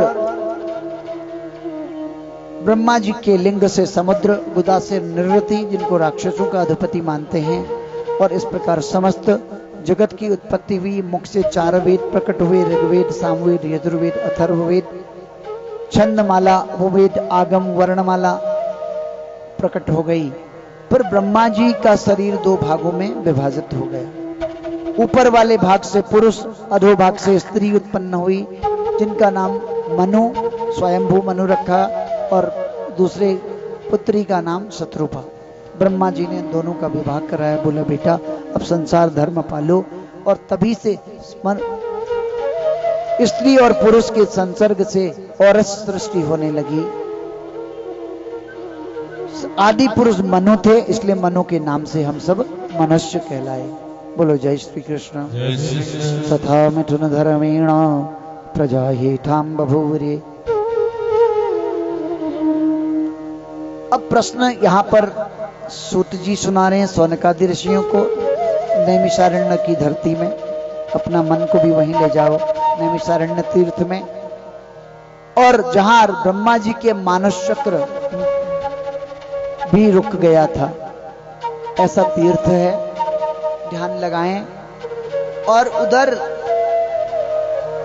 ब्रह्मा जी के लिंग से समुद्र, गुदा से निवृत्ति, जिनको राक्षसों का अधिपति मानते हैं। और इस प्रकार समस्त जगत की उत्पत्ति हुई। मुख से 4 वेद प्रकट हुए, ऋग्वेद, सामवेद, यजुर्वेद, अथर्ववेद, छंदमाला, उपवेद, आगम, वर्णमाला प्रकट हो गई। फिर ब्रह्मा जी का शरीर 2 भागों में विभाजित हो गया। ऊपर वाले भाग से पुरुष, अधोभाग से स्त्री उत्पन्न हुई, जिनका नाम मनु, स्वयंभू मनु रखा, और दूसरे पुत्री का नाम शत्रुपा। ब्रह्मा जी ने दोनों का विवाह कराया। बोला बेटा अब संसार धर्म पालो। और तभी से स्त्री और पुरुष के संसर्ग से औरत सृष्टि होने लगी। आदि पुरुष मनु थे, इसलिए मनु के नाम से हम सब मनुष्य कहलाए। बोलो जय श्री कृष्ण। तथा मिथुन धर्मेण प्रजा हेठाम बभूवरे। अब प्रश्न यहाँ पर सूत जी सुना रहे हैं सौनकादि ऋषियों को। नैमिषारण्य की धरती में अपना मन को भी वहीं ले जाओ, नैमिषारण्य तीर्थ में। और जहां ब्रह्मा जी के मानस चक्र भी रुक गया था, ऐसा तीर्थ है, ध्यान लगाएं। और उधर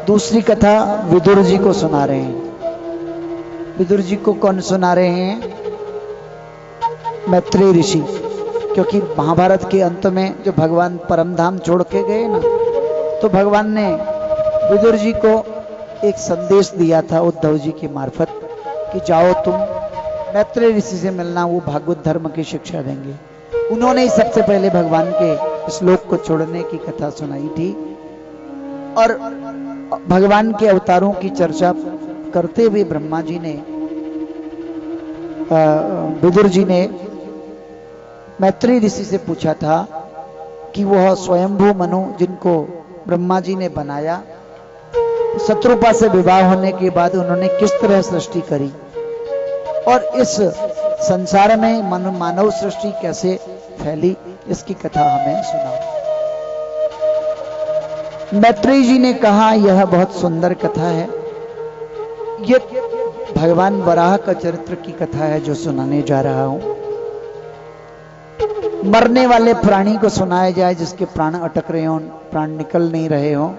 दूसरी कथा विदुर जी को सुना रहे हैं। विदुर जी को कौन सुना रहे हैं? मैत्रेय ऋषि। क्योंकि महाभारत के अंत में जो भगवान परमधाम छोड़ के गए ना, तो भगवान ने विदुर जी को एक संदेश दिया था उद्धव जी के मार्फत कि जाओ तुम मैत्रेय ऋषि से मिलना, वो भागवत धर्म की शिक्षा देंगे। उन्होंने ही सबसे पहले भगवान के श्लोक को छोड़ने की कथा सुनाई थी। और भगवान के अवतारों की चर्चा करते हुए ब्रह्मा जी ने, विदुर जी ने मैत्री ऋषि से पूछा था कि वह स्वयंभू मनु जिनको ब्रह्मा जी ने बनाया, शत्रुपा से विवाह होने के बाद उन्होंने किस तरह सृष्टि करी और इस संसार में मानव सृष्टि कैसे फैली, इसकी कथा हमें सुनाओ। मैत्रेय जी ने कहा यह बहुत सुंदर कथा है, ये भगवान वराह का चरित्र की कथा है जो सुनाने जा रहा हूं। मरने वाले प्राणी को सुनाया जाए जिसके प्राण अटक रहे हों, प्राण निकल नहीं रहे हों,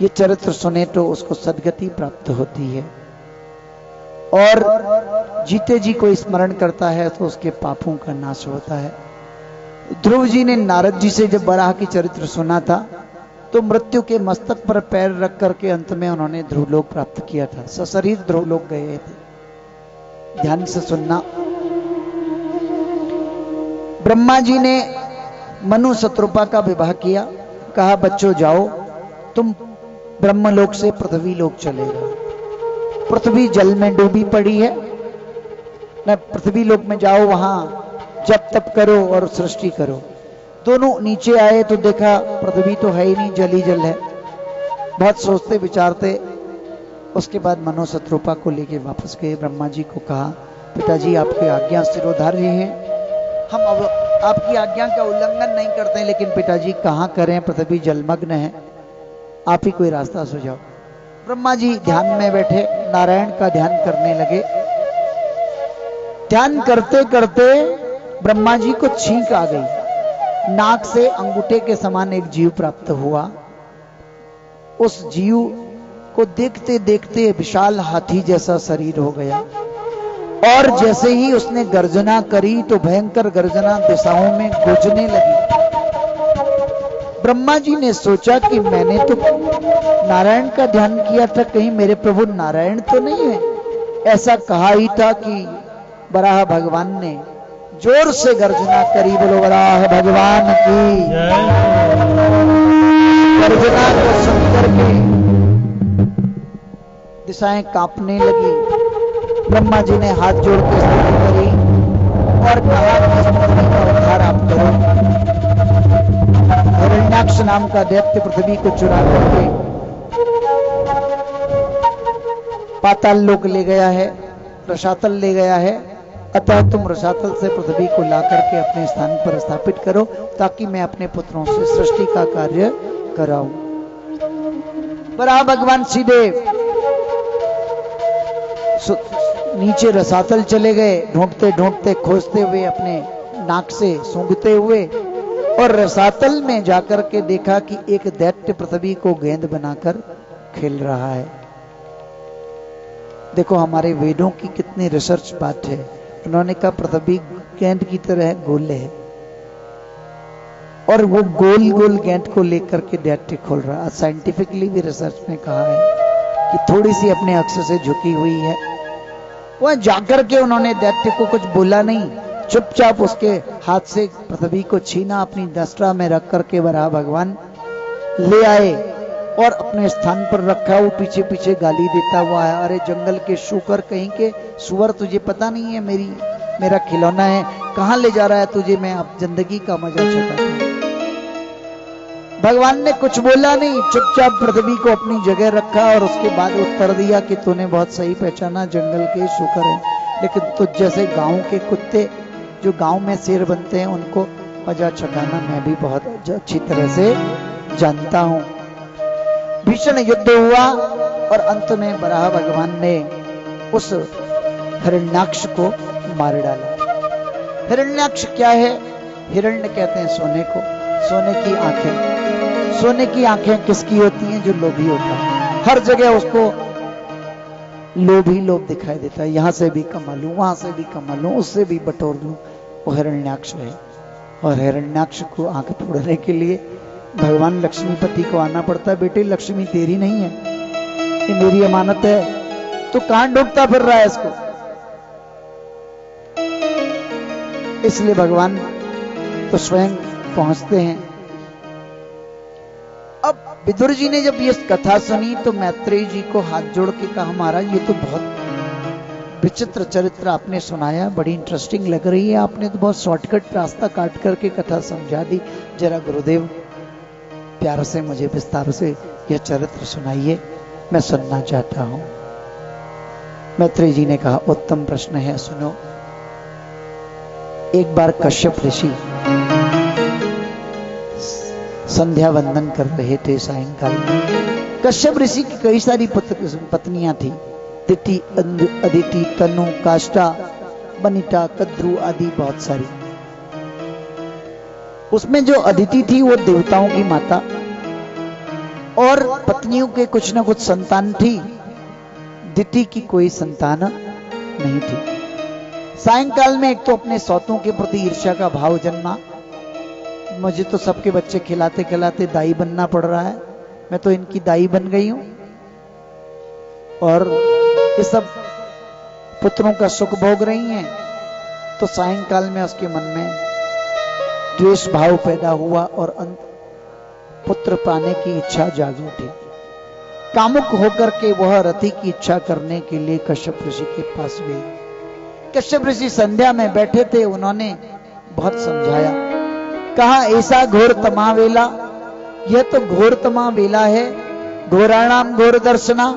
ये चरित्र सुने तो उसको सद्गति प्राप्त होती है। और जीते जी कोई स्मरण करता है तो उसके पापों का नाश होता है। ध्रुव जी ने नारद जी से जब वराह की चरित्र सुना था तो मृत्यु के मस्तक पर पैर रख करके अंत में उन्होंने ध्रुवलोक प्राप्त किया था, सशरीर ध्रुवलोक गए थे। ध्यान से सुनना। ब्रह्मा जी ने मनु शत्रुपा का विवाह किया, कहा बच्चों जाओ तुम ब्रह्मलोक से पृथ्वी लोक चले जाओ। पृथ्वी जल में डूबी पड़ी है, न पृथ्वी लोक में जाओ, वहां जप तप करो और सृष्टि करो। दोनों नीचे आए तो देखा पृथ्वी तो है ही नहीं, जल ही जल है। बहुत सोचते विचारते उसके बाद मनु शत्रुपा को लेके वापस गए। ब्रह्मा जी को कहा पिताजी आपकी आज्ञा सिरोधार्य है, हम अब आपकी आज्ञा का उल्लंघन नहीं करते हैं, लेकिन पिताजी कहां करें, पृथ्वी जलमग्न है, आप ही कोई रास्ता सुझाओ। ब्रह्मा जी ध्यान में बैठे नारायण का ध्यान करने लगे। ध्यान करते करते ब्रह्मा जी को छींक आ गई, नाक से अंगूठे के समान एक जीव प्राप्त हुआ। उस जीव को देखते देखते विशाल हाथी जैसा शरीर हो गया और जैसे ही उसने गर्जना करी तो भयंकर गर्जना दिशाओं में गूंजने लगी। ब्रह्मा जी ने सोचा कि मैंने तो नारायण का ध्यान किया था, कहीं मेरे प्रभु नारायण तो नहीं है। ऐसा कहा ही था कि वराह भगवान ने जोर से गर्जना करी। बोलो वराह भगवान की। गर्जना को सुनकर के दिशाएं कांपने लगी। ब्रह्मा जी ने हाथ जोड़ के स्तुति करी और कहा कि पृथ्वी का उद्धार आप करो। हिरण्याक्ष नाम का दैत्य पृथ्वी को चुरा करके पाताल लोक ले गया है, रसातल ले गया है। अतः तुम रसातल से पृथ्वी को ला करके अपने स्थान पर स्थापित करो ताकि मैं अपने पुत्रों से सृष्टि का कार्य कराऊं। वराह भगवान सीधे नीचे रसातल चले गए, ढूंढते ढूंढते खोजते हुए अपने नाक से सूंघते हुए, और रसातल में जाकर के देखा कि एक दैत्य पृथ्वी को गेंद बनाकर खेल रहा है। देखो हमारे वेदों की कितनी रिसर्च बात है। उन्होंने कहा पृथ्वी गेंद की तरह गोल है और वो गोल गोल गेंद को लेकर के दैत्य खोल रहा है। साइंटिफिकली भी रिसर्च में कहा है कि थोड़ी सी अपने अक्ष से झुकी हुई है। वह जाकर के उन्होंने दैत्य को कुछ बोला नहीं, चुपचाप उसके हाथ से पृथ्वी को छीना, अपनी दस्त्रा में रख करके वराह भगवान ले आए और अपने स्थान पर रखा। वो पीछे पीछे गाली देता हुआ आया, अरे जंगल के शूकर कहीं के सुअर, तुझे पता नहीं है मेरा खिलौना है, कहां ले जा रहा है तुझे, मैं अब जिंदगी का मजा चुकाता हूं। भगवान ने कुछ बोला नहीं, चुपचाप पृथ्वी को अपनी जगह रखा और उसके बाद उत्तर दिया कि तूने बहुत सही पहचाना, जंगल के शूकर है, लेकिन तुझ जैसे गांव के कुत्ते जो गांव में शेर बनते हैं उनको मजा चुकाना मैं भी बहुत अच्छी तरह से जानता हूं। भीषण युद्ध हुआ और अंत में वराह भगवान ने उस हिरण्याक्ष को मार डाला। हिरण्याक्ष क्या है? हिरण्य कहते हैं सोने को, सोने की आंखें। सोने की आंखें किसकी होती हैं? जो लोभी होता है। हर जगह उसको लोभ ही लोभ दिखाई देता है, यहां से भी कमा लूं, वहां से भी कमा लूं, उससे भी बटोर लूं। वो हिरण्याक्ष है। और हिरण्याक्ष को आंख फोड़ने के लिए भगवान लक्ष्मीपति को आना पड़ता है। बेटे लक्ष्मी तेरी नहीं है, ये मेरी अमानत है, तो कहां ढूंढता फिर रहा है इसको। इसलिए भगवान तो स्वयं पहुंचते हैं। अब विदुर जी ने जब ये कथा सुनी तो मैत्रेय जी को हाथ जोड़ के कहा, महाराज ये तो बहुत विचित्र चरित्र आपने सुनाया, बड़ी इंटरेस्टिंग लग रही है, आपने तो बहुत शॉर्टकट रास्ता काट करके कथा समझा दी, जरा गुरुदेव प्यार से मुझे विस्तार से यह चरित्र सुनाइए, मैं सुनना चाहता हूं। मैत्रेय जी ने कहा, उत्तम प्रश्न है, सुनो। एक बार कश्यप ऋषि संध्या वंदन कर रहे थे सायंकाल में। कश्यप ऋषि की कई सारी पत्नियां थी, तिथि, अदिति, तनु, काष्ठा, बनिता, कद्रु आदि बहुत सारी। उसमें जो अदिति थी वो देवताओं की माता, और पत्नियों के कुछ न कुछ संतान थी। दिति की कोई संतान नहीं थी। सायंकाल में एक तो अपने सौतों के प्रति ईर्ष्या का भाव जन्मा, मुझे तो सबके बच्चे खिलाते खिलाते दाई बनना पड़ रहा है, मैं तो इनकी दाई बन गई हूं, और ये सब पुत्रों का सुख भोग रही हैं। तो सायंकाल में उसके मन में द्वेष भाव पैदा हुआ और पुत्र पाने की इच्छा जाग उठी। कामुक होकर के वह रति की इच्छा करने के लिए कश्यप ऋषि के पास गई। कश्यप ऋषि संध्या में बैठे थे, उन्होंने बहुत समझाया, कहा ऐसा घोर तमा वेला, यह तो घोर तमा वेला है, घोराणाम घोर दर्शना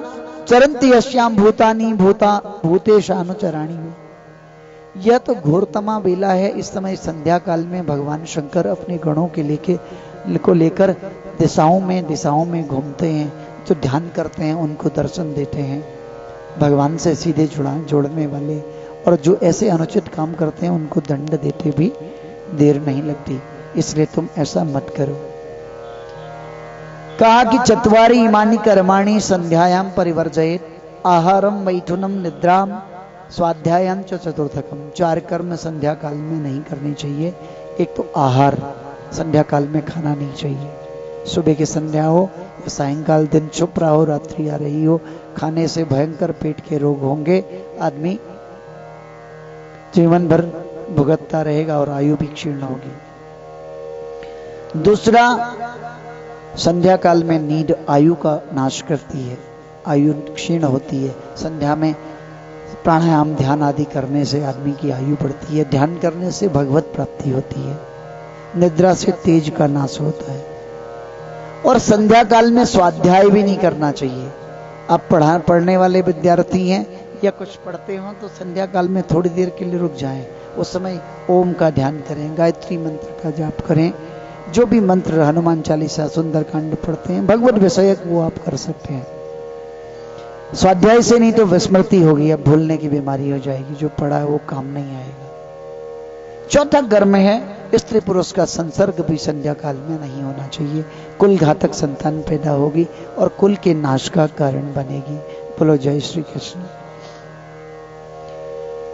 चरंती अश्याम भूतानी भूता भूतेशानुचराणी। यह तो घोरतमा बेला है। इस समय संध्या काल में भगवान शंकर अपने गणों के लेकर दिशाओं में घूमते हैं, जो ध्यान करते हैं उनको दर्शन देते हैं, भगवान से सीधे जोड़ने वाले, और जो ऐसे अनुचित काम करते हैं उनको दंड देते भी देर नहीं लगती, इसलिए तुम ऐसा मत करो। कहा कि चत्वारी इमानी कर्माणि संध्यायाम परिवर्जयेत, आहारम मैथुनम निद्राम स्वाध्यायम च चतुर्थकम। 4 कर्म संध्या काल में नहीं करने चाहिए। एक तो आहार, संध्या काल में खाना नहीं चाहिए। सुबह की संध्या हो या सायंकाल, दिन छुप रहा हो, रात्रि आ रही हो, खाने से भयंकर पेट के रोग होंगे, आदमी जीवन भर भुगतता रहेगा और आयु भी क्षीण होगी। दूसरा, संध्या काल में नींद आयु का नाश करती है, आयु क्षीण होती है। संध्या में प्राणायाम ध्यान आदि करने से आदमी की आयु बढ़ती है, ध्यान करने से भगवत प्राप्ति होती है, निद्रा से तेज का नाश होता है। और संध्या काल में स्वाध्याय भी नहीं करना चाहिए। आप पढ़ने वाले विद्यार्थी हैं या कुछ पढ़ते हो तो संध्या काल में थोड़ी देर के लिए रुक जाएं, उस समय ओम का ध्यान करें, गायत्री मंत्र का जाप करें, जो भी मंत्र, हनुमान चालीसा, सुंदरकांड पढ़ते हैं, भगवत विषयक, वो आप कर सकते हैं। स्वाध्याय से नहीं तो विस्मृति होगी, अब भूलने की बीमारी हो जाएगी, जो पढ़ा है वो काम नहीं आएगा। चौथा कर्म है, स्त्री पुरुष का संसर्ग भी संध्या काल में नहीं होना चाहिए, कुल घातक संतान पैदा होगी और कुल के नाश का कारण बनेगी। बोलो जय श्री कृष्ण।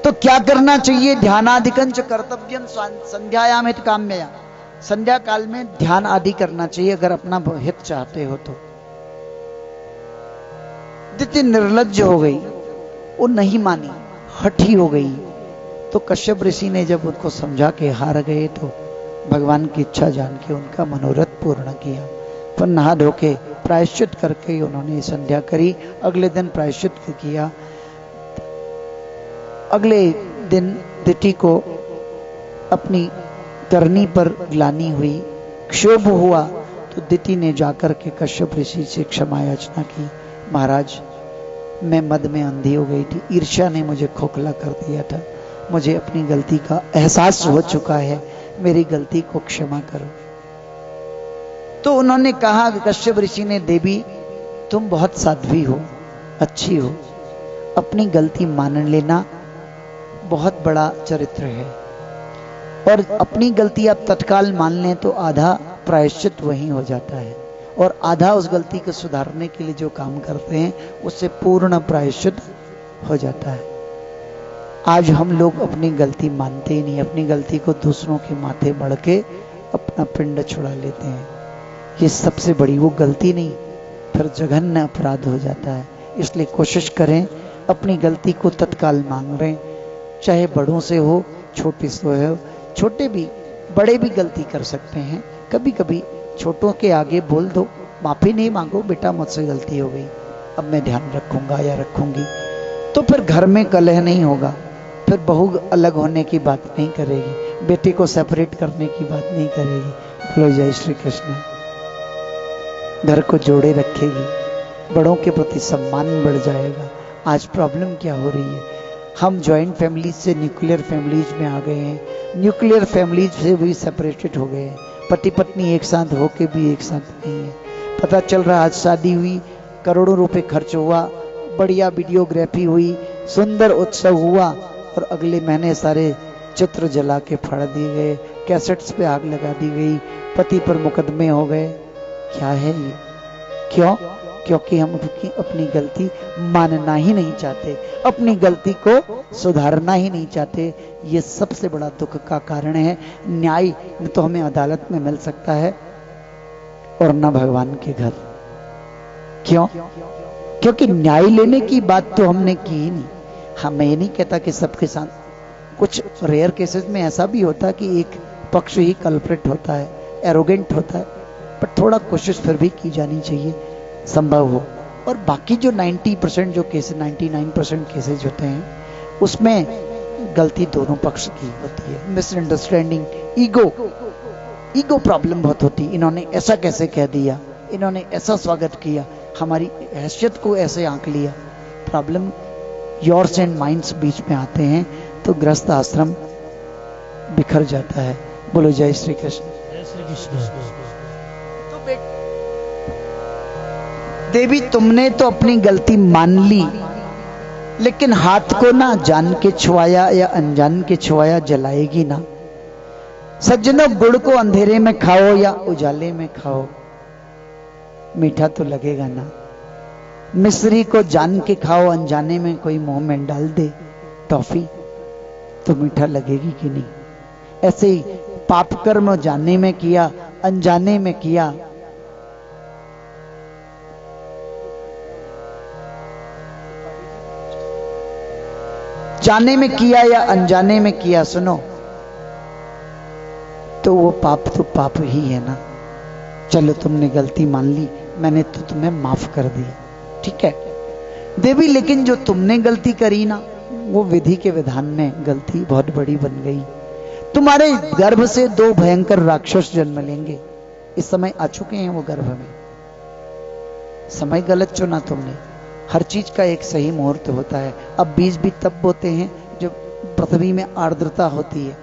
तो क्या करना चाहिए? ध्यानादिकंच कर्तव्यम संध्यायाम हित काम्यया। संध्या काल में ध्यान आदि करना चाहिए अगर अपना हित चाहते हो तो। दिति निर्लज्ज हो गई, वो नहीं मानी, हठी हो गई, तो कश्यप ऋषि ने जब उनको समझा के हार गए तो भगवान की इच्छा जान के उनका मनोरथ पूर्ण किया। पर नहा धो के प्रायश्चित करके उन्होंने संध्या करी। अगले दिन प्रायश्चित किया। अगले दिन दिति को अपनी करनी पर ग्लानि हुई, क्षोभ हुआ, तो दिति ने जाकर के कश्यप ऋषि से क्षमा याचना की। महाराज, मैं मद में अंधी हो गई थी, ईर्ष्या ने मुझे खोखला कर दिया था, मुझे अपनी गलती का एहसास हो चुका है, मेरी गलती को क्षमा करो। तो उन्होंने कहा, कश्यप ऋषि ने, देवी तुम बहुत साध्वी हो, अच्छी हो, अपनी गलती मान लेना बहुत बड़ा चरित्र है, और अपनी गलती आप तत्काल मान लें तो आधा प्रायश्चित वहीं हो जाता है, और आधा उस गलती को सुधारने के लिए जो काम करते हैं उससे पूर्ण प्रायश्चित हो जाता है। आज हम लोग अपनी गलती मानते ही नहीं, अपनी गलती को दूसरों के माथे मढ़ के अपना पिंड छुड़ा लेते हैं। ये सबसे बड़ी वो गलती नहीं, फिर जघन्य अपराध हो जाता है। इसलिए कोशिश करें अपनी गलती को तत्काल मान लें, चाहे बड़ों से हो, छोटे से हो, छोटे भी बड़े भी गलती कर सकते हैं, कभी कभी छोटों के आगे बोल दो, माफी नहीं मांगो, बेटा मुझसे गलती हो गई, अब मैं ध्यान रखूंगा या रखूंगी, तो फिर घर में कलह नहीं होगा, फिर बहू अलग होने की बात नहीं करेगी, बेटे को सेपरेट करने की बात नहीं करेगी। बोलो जय श्री कृष्ण। घर को जोड़े रखेगी, बड़ों के प्रति सम्मान बढ़ जाएगा। आज प्रॉब्लम क्या हो रही है, हम जॉइंट फैमिलीज से न्यूक्लियर फैमिलीज में आ गए हैं, न्यूक्लियर फैमिलीज से भी सेपरेटेड हो गए हैं, पति पत्नी एक साथ होके भी एक साथ नहीं है। पता चल रहा आज शादी हुई, करोड़ों रुपए खर्च हुआ, बढ़िया वीडियोग्राफी हुई, सुंदर उत्सव हुआ, और अगले महीने सारे चित्र जला के फाड़ दिए गए, कैसेट्स पे आग लगा दी गई, पति पर मुकदमे हो गए। क्या है ये? क्यों? क्योंकि हम अपनी गलती मानना ही नहीं चाहते, अपनी गलती को सुधारना ही नहीं चाहते। ये सबसे बड़ा दुख का कारण है। न्याय न तो हमें अदालत में मिल सकता है और न भगवान के घर। क्यों? क्योंकि न्याय लेने की बात तो हमने की ही नहीं। हाँ, मैं ये नहीं कहता कि सबके साथ, कुछ रेयर केसेस में ऐसा भी होता है कि एक पक्ष ही कल्प्रिट होता है, एरोगेंट होता है, पर थोड़ा कोशिश फिर भी की जानी चाहिए संभव हो। और बाकी जो 90% जो केसेस, 99% केसेज होते हैं, उसमें गलती दोनों पक्ष की होती है। मिसअंडरस्टैंडिंग, ईगो प्रॉब्लम बहुत होती। इन्होंने ऐसा कैसे कह दिया, इन्होंने ऐसा स्वागत किया, हमारी हैसियत को ऐसे आंक लिया। प्रॉब्लम योर्स एंड माइंड्स बीच में आते हैं तो गृहस्थ आश्रम बिखर जाता है। बोलो जय श्री कृष्ण। जय श्री कृष्ण। तो देवी, तुमने तो अपनी गलती मान ली, लेकिन हाथ को ना जान के छुआया या अनजान के छुआया जलाएगी ना। सज्जनों, गुड़ को अंधेरे में खाओ या उजाले में खाओ, मीठा तो लगेगा ना। मिश्री को जान के खाओ, अनजाने में कोई मुंह में डाल दे टॉफी, तो मीठा लगेगी कि नहीं? ऐसे ही पाप कर्म जाने में किया, अनजाने में किया, जाने में किया या अनजाने में किया, सुनो, तो वो पाप तो पाप ही है ना। चलो, तुमने गलती मान ली, मैंने तो तुम्हें माफ कर दिया, ठीक है देवी, लेकिन जो तुमने गलती करी ना, वो विधि के विधान में गलती बहुत बड़ी बन गई। तुम्हारे गर्भ से 2 भयंकर राक्षस जन्म लेंगे, इस समय आ चुके हैं वो गर्भ में। समय गलत चुना तुमने। हर चीज का एक सही मुहूर्त होता है। अब बीज भी तब बोते हैं जब पृथ्वी में आर्द्रता होती है,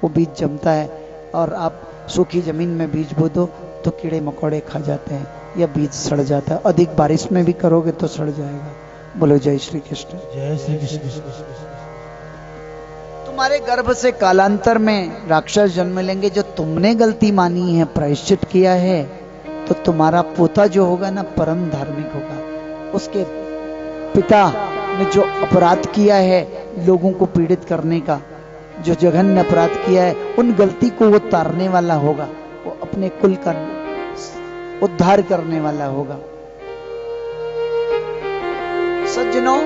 वो बीज जमता है। और आप सूखी जमीन में बीज बो दो तो कीड़े मकोड़े खा जाते हैं या बीज सड़ जाता है। अधिक बारिश में भी करोगे तो सड़ जाएगा। बोलो जय श्री कृष्ण। जय श्री कृष्ण। तुम्हारे गर्भ से कालांतर में राक्षस जन्म लेंगे। जो तुमने गलती मानी है, प्रायश्चित किया है, तो तुम्हारा पोता जो होगा ना, परम धार्मिक होगा। उसके पिता ने जो अपराध किया है लोगों को पीड़ित करने का, जो जघन्य अपराध किया है, उन गलती को वो तारने वाला होगा, वो अपने कुल का उद्धार करने वाला होगा। सज्जनों,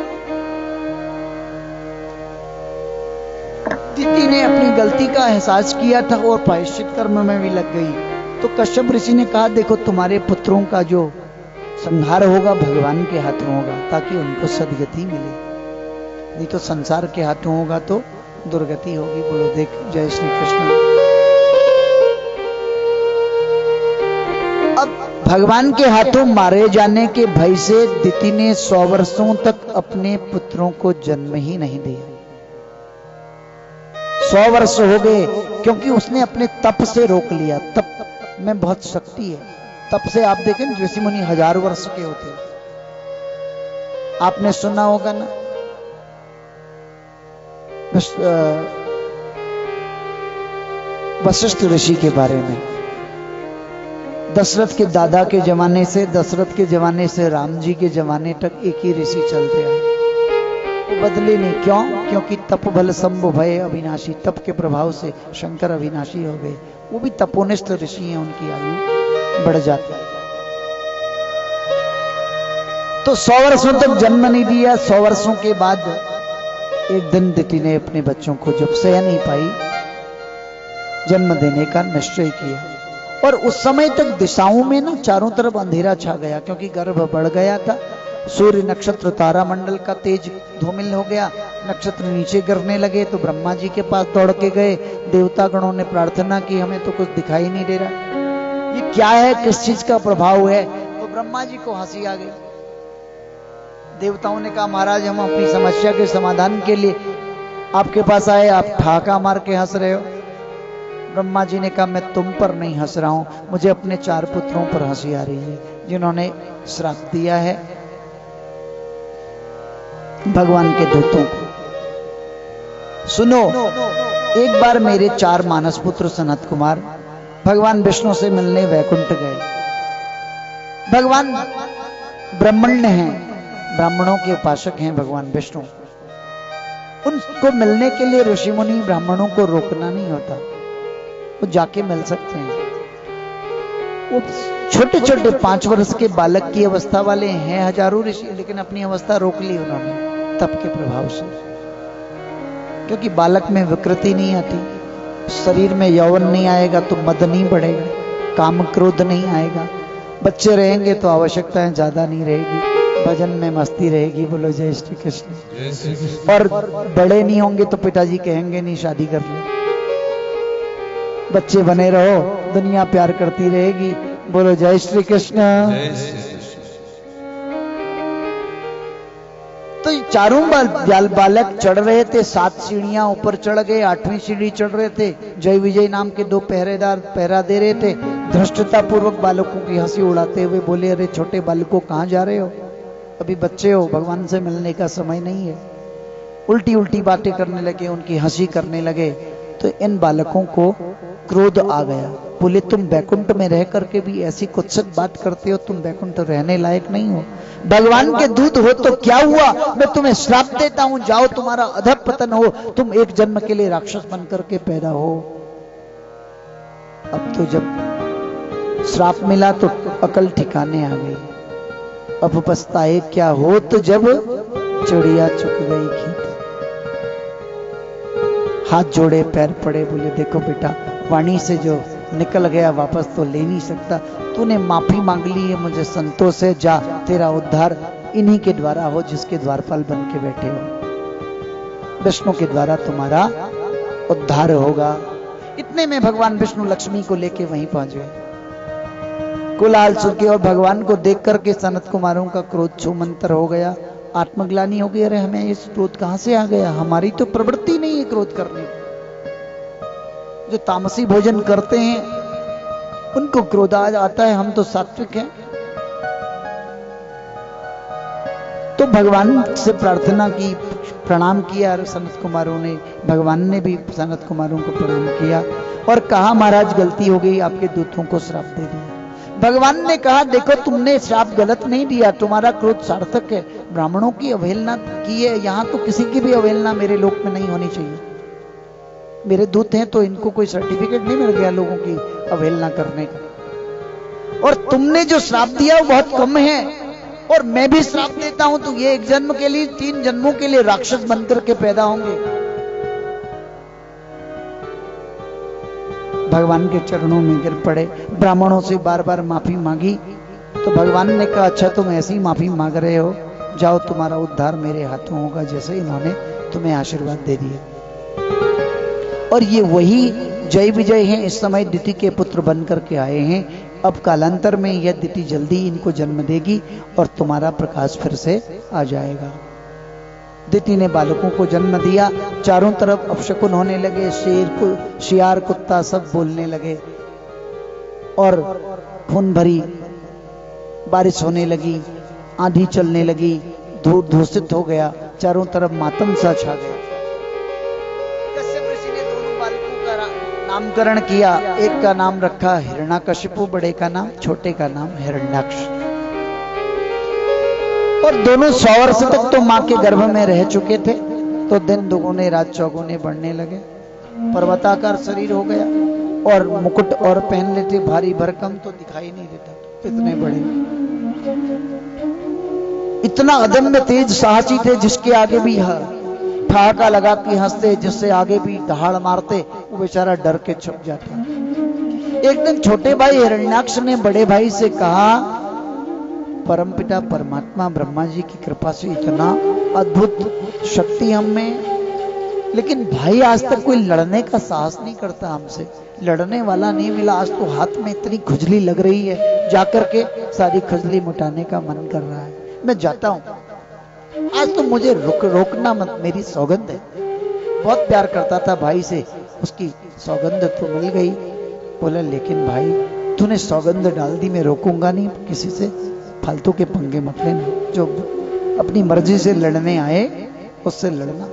दिति ने अपनी गलती का एहसास किया था और प्रायश्चित कर्म में भी लग गई। तो कश्यप ऋषि ने कहा, देखो तुम्हारे पुत्रों का जो संहार होगा भगवान के हाथों होगा, ताकि उनको सदगति मिले, नहीं तो संसार के हाथों होगा तो दुर्गति होगी। बोलो देख जय श्री कृष्ण। अब भगवान के हाथों मारे जाने के भय से दिति ने 100 वर्षों तक अपने पुत्रों को जन्म ही नहीं दिया। 100 वर्ष हो गए, क्योंकि उसने अपने तप से रोक लिया। तप में बहुत शक्ति है। तप से आप देखें, ऋषि मुनि 1000 वर्ष के होते। आपने सुना होगा ना, वशिष्ठ ऋषि के बारे में। दशरथ के दादा के जमाने से, दशरथ के जमाने से राम जी के जमाने तक एक ही ऋषि चलते आए, वो बदले नहीं। क्यों? क्योंकि तप बल संभव भय अविनाशी। तप के प्रभाव से शंकर अविनाशी हो गए। वो भी तपोनिष्ठ ऋषि हैं, उनकी आयु बढ़ जाती है। तो 100 वर्षों तक जन्म नहीं दिया। 100 वर्षों के बाद एक दिन दिति ने अपने बच्चों को जब सह नहीं पाई जन्म देने का निश्चय किया। और उस समय तक दिशाओं में ना चारों तरफ अंधेरा छा गया, क्योंकि गर्भ बढ़ गया था। सूर्य नक्षत्र तारा मंडल का तेज धूमिल हो गया, नक्षत्र नीचे गिरने लगे। तो ब्रह्मा जी के पास दौड़ के गए। देवता गणों ने प्रार्थना की, हमें तो कुछ दिखाई नहीं दे रहा, ये क्या है, किस चीज का प्रभाव है। तो ब्रह्मा जी को हंसी आ गई। देवताओं ने कहा, महाराज हम अपनी समस्या के समाधान के लिए आपके पास आए, आप ठहाका मार के हंस रहे हो। ब्रह्मा जी ने कहा, मैं तुम पर नहीं हंस रहा हूं, मुझे अपने 4 पुत्रों पर हंसी आ रही है, जिन्होंने श्राप दिया है भगवान के दूतों को। सुनो, एक बार मेरे 4 मानस पुत्र सनत कुमार भगवान विष्णु से मिलने वैकुंठ गए। भगवान ब्राह्मण हैं, ब्राह्मणों के उपासक हैं भगवान विष्णु। उनको मिलने के लिए ऋषि मुनि ब्राह्मणों को रोकना नहीं होता, वो जाके मिल सकते हैं। वो छोटे छोटे 5 वर्ष के बालक की अवस्था वाले हैं हजारों ऋषि, लेकिन अपनी अवस्था रोक ली उन्होंने तप के प्रभाव से, क्योंकि बालक में विकृति नहीं आती, शरीर में यौवन नहीं आएगा तो मद नहीं बढ़ेगा, काम क्रोध नहीं आएगा। बच्चे रहेंगे तो आवश्यकताएं ज्यादा नहीं रहेगी, भजन में मस्ती रहेगी। बोलो जय श्री कृष्ण। और बड़े नहीं होंगे तो पिताजी कहेंगे नहीं शादी कर लो, बच्चे बने रहो, दुनिया प्यार करती रहेगी। बोलो जय श्री कृष्ण। तो चारों बालक चढ़ रहे थे, 7 सीढ़ियां ऊपर चढ़ गए, 8वीं सीढ़ी चढ़ रहे थे। जय विजय नाम के 2 पहरेदार पहरा दे रहे थे। धृष्टता पूर्वक बालकों की हंसी उड़ाते हुए बोले, अरे छोटे बालकों कहां जा रहे हो, अभी बच्चे हो, भगवान से मिलने का समय नहीं है। उल्टी उल्टी बातें करने लगे, उनकी हंसी करने लगे। तो इन बालकों को क्रोध आ गया। बोले, तुम बैकुंठ में रह करके भी ऐसी कुत्सित बात करते हो, तुम बैकुंठ रहने लायक नहीं हो। भगवान के दूत हो तो क्या हुआ, मैं तुम्हें श्राप देता हूं, जाओ तुम्हारा अधःपतन हो, तुम एक जन्म के लिए राक्षस बन करके पैदा हो। अब तो जब श्राप मिला तो अकल ठिकाने आ गई। अब पछताए क्या हो, तो जब चिड़िया चुक गई खेत। हाथ जोड़े पैर पड़े, बोले, देखो बेटा, वाणी से जो निकल गया वापस तो ले नहीं सकता, तूने माफी मांग ली है, मुझे संतोष है, जा, तेरा उद्धार इन्हीं के द्वारा हो जिसके द्वारपाल बन के बैठे हो। विष्णु के द्वारा तुम्हारा उद्धार होगा। इतने में भगवान विष्णु लक्ष्मी को लेके वहीं पहुंच गए। कुलाल सुके और भगवान को देख करके सनत कुमारों का क्रोध छूमंतर हो गया, आत्मग्लानि हो गई। अरे हमें इस क्रोध कहां से आ गया, हमारी तो प्रवृत्ति नहीं है क्रोध करने की। जो तामसी भोजन करते हैं उनको क्रोध आ जाता है, हम तो सात्विक हैं। तो भगवान से प्रार्थना की, प्रणाम किया सनत कुमारों ने। भगवान ने भी सनत कुमारों को प्रणाम किया और कहा, महाराज गलती हो गई, आपके दूतों को श्राप दे दिया। भगवान ने कहा, देखो तुमने श्राप गलत नहीं दिया, तुम्हारा क्रोध सार्थक है। ब्राह्मणों की अवहेलना की है, यहां तो किसी की भी अवहेलना मेरे लोक में नहीं होनी चाहिए। मेरे दूत हैं तो इनको कोई सर्टिफिकेट नहीं मिल गया लोगों की अवहेलना करने का। और तुमने जो श्राप दिया वो बहुत कम है, और मैं भी श्राप देता हूं तो ये 1 जन्म के लिए 3 जन्मों के लिए राक्षस बनकर के पैदा होंगे। भगवान के चरणों में गिर पड़े, ब्राह्मणों से बार बार माफी मांगी। तो भगवान ने कहा, अच्छा तुम ऐसी माफी मांग रहे हो, जाओ तुम्हारा उद्धार मेरे हाथों होगा, जैसे इन्होंने तुम्हें आशीर्वाद दे दिया। और ये वही जय विजय हैं, इस समय दिति के पुत्र बन करके आए हैं। अब कालांतर में यह दिति जल्दी इनको जन्म देगी और तुम्हारा प्रकाश फिर से आ जाएगा। दिति ने बालकों को जन्म दिया। चारों तरफ अपशकुन होने लगे, शियार कुत्ता सब बोलने लगे और खून भरी बारिश होने लगी, आंधी चलने लगी, धूप दूषित हो गया, चारों तरफ मातम सा छा गया। कश्यप ऋषि ने दोनों बालकों का नामकरण किया। एक का नाम रखा हिरण्याकशिपु, बड़े का नाम, छोटे का नाम हिरण्याक्ष। और दोनों 100 वर्ष तक तो मां के गर्भ में रह चुके थे। तो दिन दुगुने रात चौगुने बढ़ने लगे, पर्वताकार शरीर हो गया और मुकुट और पहन लेते, भारी भरकम तो दिखाई नहीं देता, इतने बड़े। इतना अदम्य तेज साहसी थे, जिसके आगे भी ठहाका लगा के हंसते, जिससे आगे भी दहाड़ मारते, वो बेचारा डर के छुप जाता। एक दिन छोटे भाई हिरण्याक्ष ने बड़े भाई से कहा, परमपिता परमात्मा ब्रह्मा जी की कृपा से इतना अद्भुत शक्ति हम में, लेकिन भाई आज तक कोई लड़ने का साहस नहीं करता हमसे, लड़ने वाला नहीं मिला। आज तो हाथ में इतनी खुजली लग रही है, जाकर के सारी खुजली मिटाने का मन कर रहा है। मैं जाता हूं, आज तो मुझे रोकना मत, मेरी सौगंध है। बहुत प्यार करता था भाई से, उसकी सौगंध तो मिल गई। बोला लेकिन भाई तूने सौगंध डाल दी, मैं रोकूंगा नहीं किसी से, फालतू के पंगे मत लेना, जो अपनी मर्जी से लड़ने आए उससे लड़ना।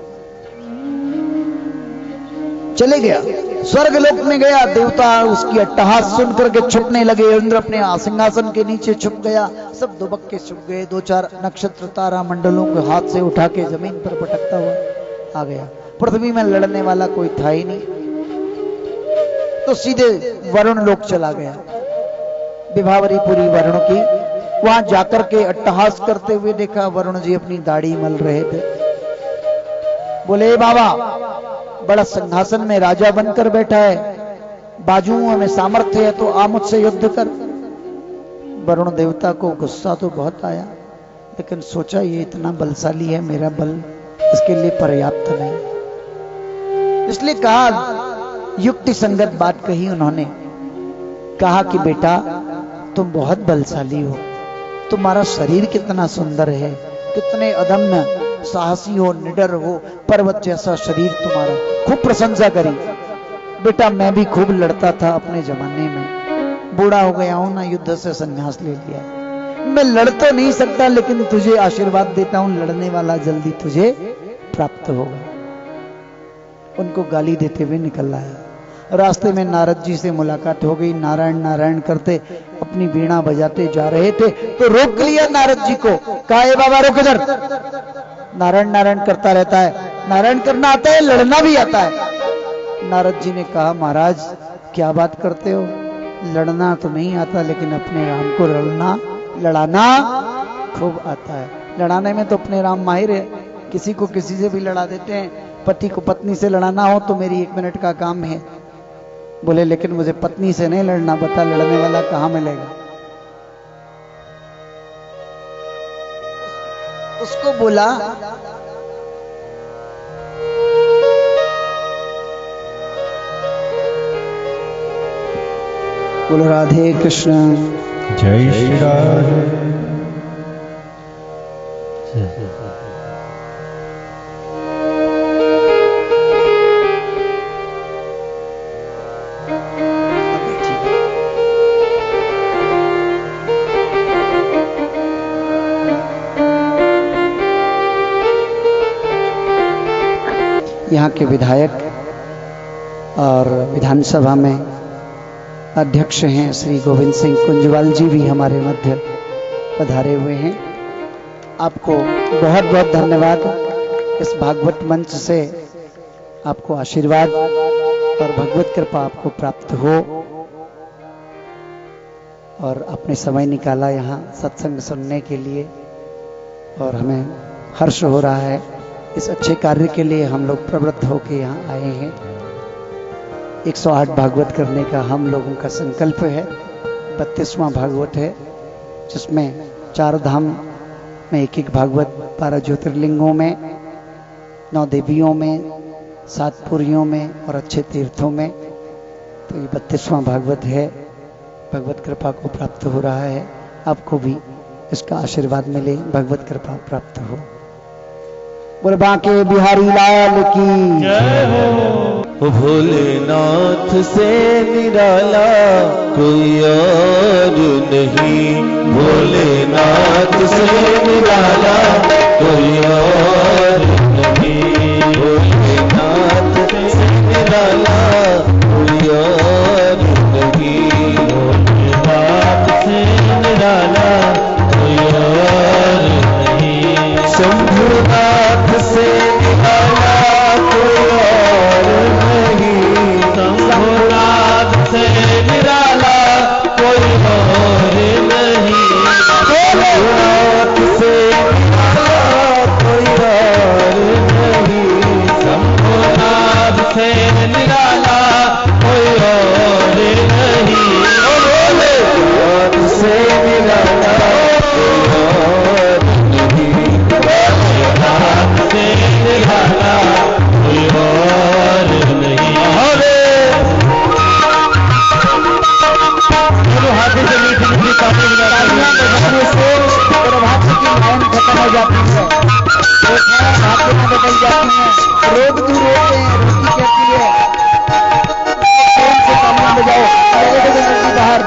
चले गया, स्वर्ग लोक में गया। देवता उसकी अट्टहास सुन करके छुपने लगे। इंद्र अपने सिंहासन के नीचे छुप गया, सब दुबक के छुप गए। 2-4 नक्षत्र तारा मंडलों को हाथ से उठा के जमीन पर पटकता हुआ आ गया। पृथ्वी में लड़ने वाला कोई था ही नहीं, तो सीधे वरुण लोक चला गया। विभावरी पूरी वरुण की, वहां जाकर के अट्टहास करते हुए देखा वरुण जी अपनी दाढ़ी मल रहे थे। बोले बाबा, बड़ा सिंहासन में राजा बनकर बैठा है, बाजुओं में सामर्थ्य है, तो आ मुझसे युद्ध कर। वरुण देवता को गुस्सा तो बहुत आया, लेकिन सोचा ये इतना बलशाली है, मेरा बल इसके लिए पर्याप्त नहीं। इसलिए कहा, युक्ति संगत बात कही उन्होंने। कहा कि बेटा तुम बहुत बलशाली हो, तुम्हारा शरीर कितना सुंदर है, कितने अदम्य साहसी हो, निडर हो, पर्वत जैसा शरीर तुम्हारा। खूब प्रशंसा करी। बेटा मैं भी खूब लड़ता था अपने जमाने में, बूढ़ा हो गया हूं ना, युद्ध से संन्यास ले लिया। मैं लड़ तो नहीं सकता, लेकिन तुझे आशीर्वाद देता हूं, लड़ने वाला जल्दी तुझे प्राप्त होगा। उनको गाली देते हुए निकल आया। रास्ते में नारद जी से मुलाकात हो गई। नारायण नारायण करते अपनी वीणा बजाते जा रहे थे, तो रोक लिया नारद जी को। कहा, ए बाबा रोक इधर, नारायण नारायण करता रहता है, नारायण करना आता है, लड़ना भी आता है। नारद जी ने कहा, महाराज क्या बात करते हो, लड़ना तो नहीं आता, लेकिन अपने राम को लड़ाना खूब आता है। लड़ाने में तो अपने राम माहिर है, किसी को किसी से भी लड़ा देते हैं। पति को पत्नी से लड़ाना हो तो मेरी 1 मिनट का काम है। बोले लेकिन मुझे पत्नी से नहीं लड़ना, बता लड़ने वाला कहां मिलेगा। उसको बोला, बोलो राधे कृष्ण, जय श्री राम। यहाँ के विधायक और विधानसभा में अध्यक्ष हैं श्री गोविंद सिंह कुंजवाल जी भी हमारे मध्य पधारे हुए हैं। आपको बहुत बहुत धन्यवाद। इस भागवत मंच से आपको आशीर्वाद और भगवत कृपा आपको प्राप्त हो, और आपने समय निकाला यहाँ सत्संग सुनने के लिए, और हमें हर्ष हो रहा है। इस अच्छे कार्य के लिए हम लोग प्रवृत्त होकर यहाँ आए हैं। 108 भागवत करने का हम लोगों का संकल्प है। 32वां भागवत है, जिसमें 4 धाम में 1-1 भागवत, 12 ज्योतिर्लिंगों में, 9 देवियों में, 7 पुरियों में और अच्छे तीर्थों में। तो ये 32वां भागवत है। भगवत कृपा को प्राप्त हो रहा है, आपको भी इसका आशीर्वाद मिले, भगवत कृपा प्राप्त हो। बोल बांके बिहारी लाल की जय हो। भोलेनाथ से निराला कोई और नहीं, भोलेनाथ से निराला कोई और नहीं, भोलेनाथ से निराला कोई और नहीं, भोलेनाथ से निराला कोई और नहीं, शंभुनाथ से निराला कोई और नहीं, शंभुनाथ से निराला कोई और नहीं, शंभुनाथ से निराला कोई और तालियां बजाने से प्रभात की लाइन खत्म हो जाती है, रेखाएं भाग्य में बदल जाती हैं, रोग दूर होते हैं। रोटी कहती है प्रेम से तालियां बजाओ, नेगेटिव एनर्जी बाहर।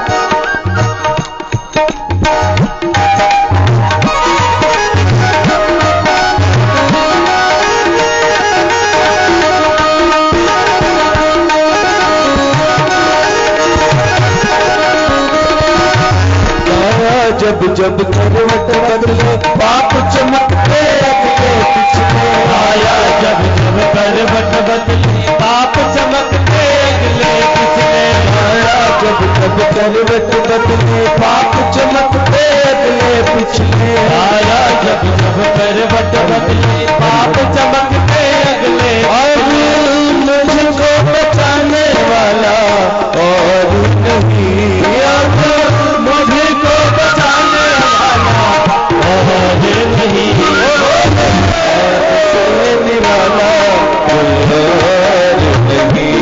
जब जब करवट बदले पाप चमकते अगले पिछले, आया जब जब करवट बदले पाप चमकते अगले पिछले, आया जब जब करवट बदले पाप चमकते अगले पिछले, आया जब जब करवट बदले पाप चमकते अगले, और मुझको बचाने वाला और नहीं, अब मुझको बचाने वाला और नहीं, से निराला कोई और नहीं,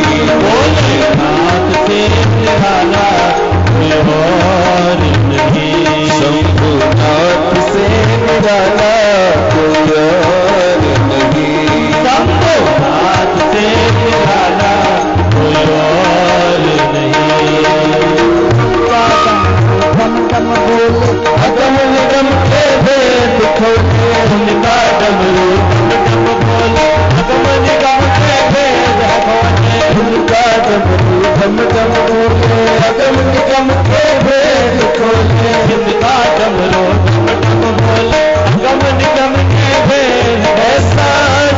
भोलेनाथ से निराला कोई और नहीं, शंभुनाथ से निराला कोई और नहीं, शंभुनाथ से निराला कोई और नहीं। डम डम बोले अगम निगम के भेद खोले, उनका डमरू डम बोले, अगम निगम के भेद खोले, उनका डमरू डम डम बोले, अगम निगम के भेद खोले, उनका डमरू डम डम बोले, अगम निगम के भेद, ऐसा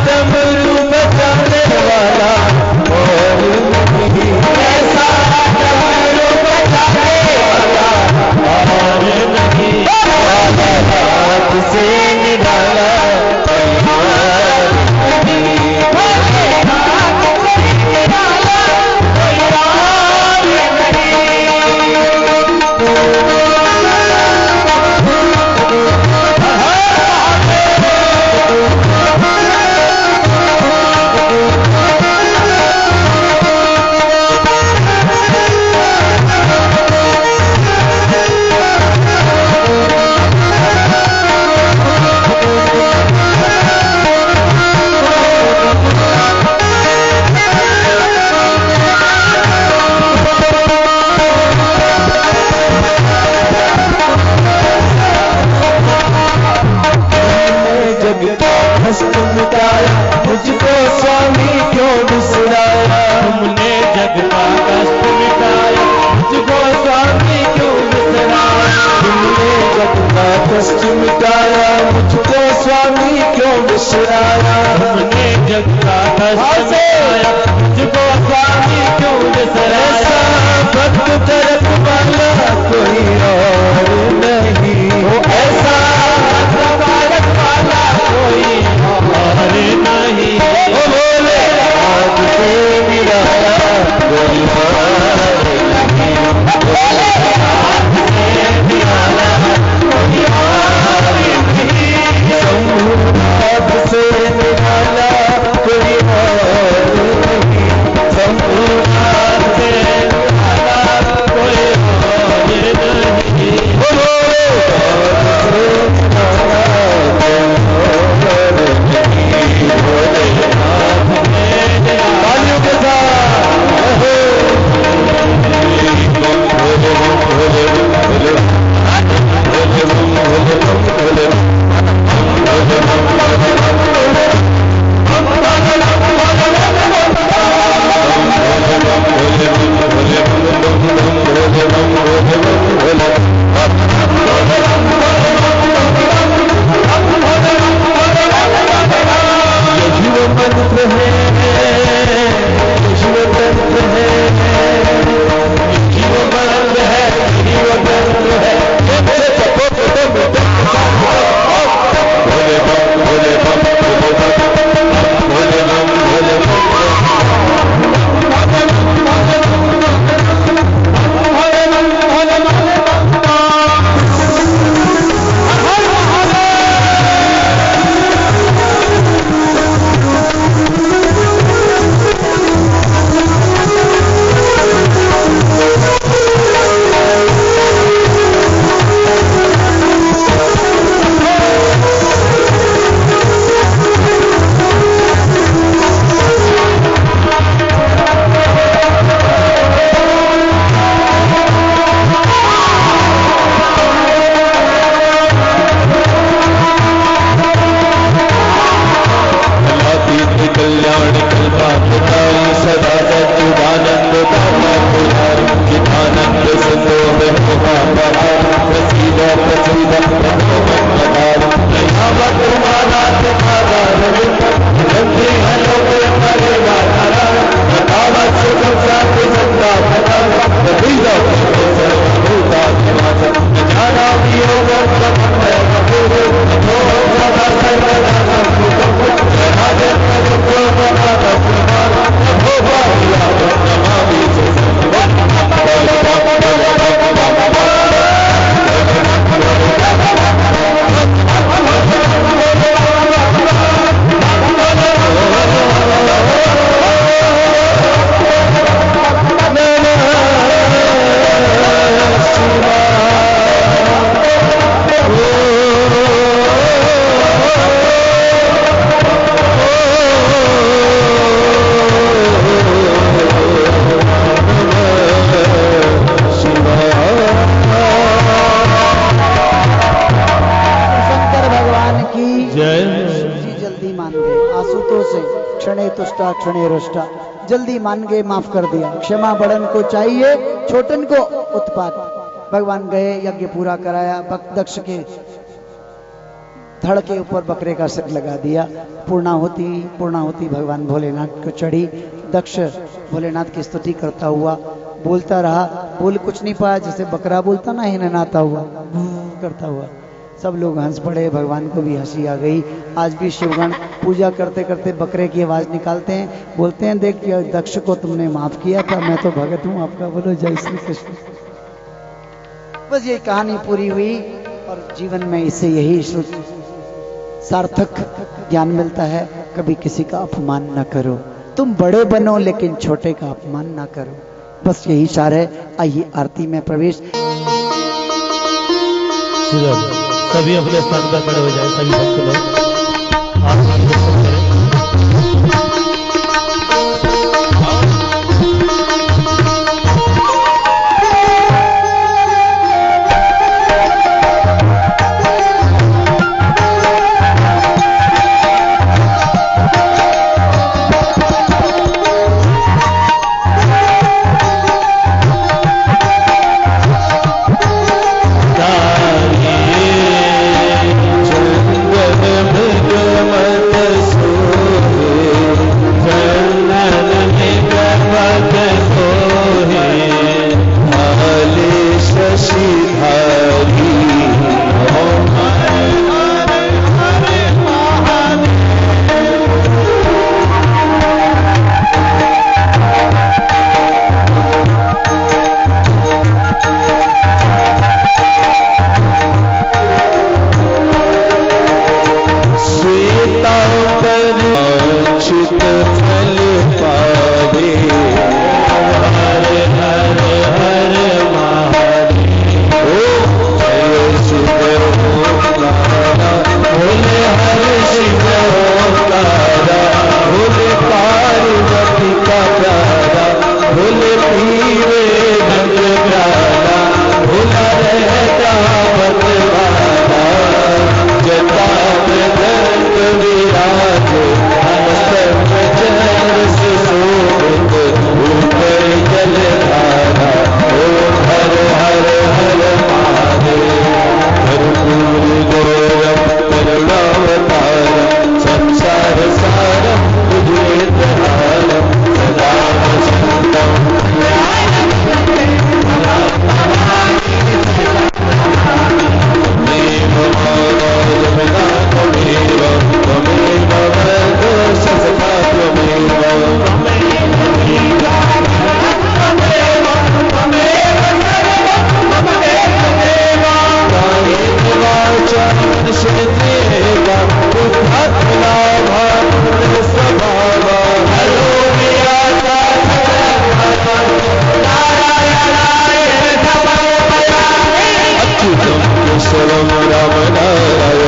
डमरू बजाने वाला और नहीं, ऐसा डमरू बजाने वाला और नहीं, भोलेनाथ से निराला कोई और नहीं, भोलेनाथ से निराला कोई और जग का हस्त मिटाया, मुझको स्वामी क्यों बिसराया, तुमने जग का कष्ट मिटाया, मुझको स्वामी क्यों बिसराया, तुमने जग का कष्ट मिटाया, मुझको स्वामी क्यों बिसराया, तुमने जग का कष्ट मिटाया, मुझको स्वामी क्यों बिसराया, भक्त तरफ वाला कोई और नहीं, ऐसा भारत वाला कोई और नहीं, ओ भोलेनाथ से निराला कोई और नहीं, भोलेनाथ से निराला कोई और नहीं, शंभुनाथ से निराला कोई और नहीं, शंभुनाथ से निराला कोई और नहीं। क्षणे तुष्टा क्षणे रुष्टा, जल्दी मान गए, माफ कर दिया। क्षमा बड़न को चाहिए, छोटन को उत्पात। भगवान गए, यज्ञ पूरा कराया, दक्ष के धड़ के ऊपर बकरे का सिर लगा दिया। पूर्णाहुति भगवान भोलेनाथ को चढ़ी। दक्ष भोलेनाथ की स्तुति करता हुआ बोलता रहा, बोल कुछ नहीं पाया, जैसे बकरा बोलता ना, हिननाता हुआ करता हुआ। सब लोग हंस पड़े, भगवान को भी हंसी आ गई। आज भी शिवगण पूजा करते करते बकरे की आवाज निकालते हैं, बोलते हैं देख दक्ष को तुमने माफ किया था, मैं तो भगत हूँ आपका, बोलो जय श्री कृष्ण। बस ये कहानी पूरी हुई और जीवन में इससे यही सार्थक ज्ञान मिलता है, कभी किसी का अपमान न करो। तुम बड़े बनो लेकिन छोटे का अपमान ना करो। बस यही सार है। आइए आरती में प्रवेश। सभी अपने स्थान पर खड़े हो जाए, सभी भक्त लोग आरती दर्शन करें। राम नारायण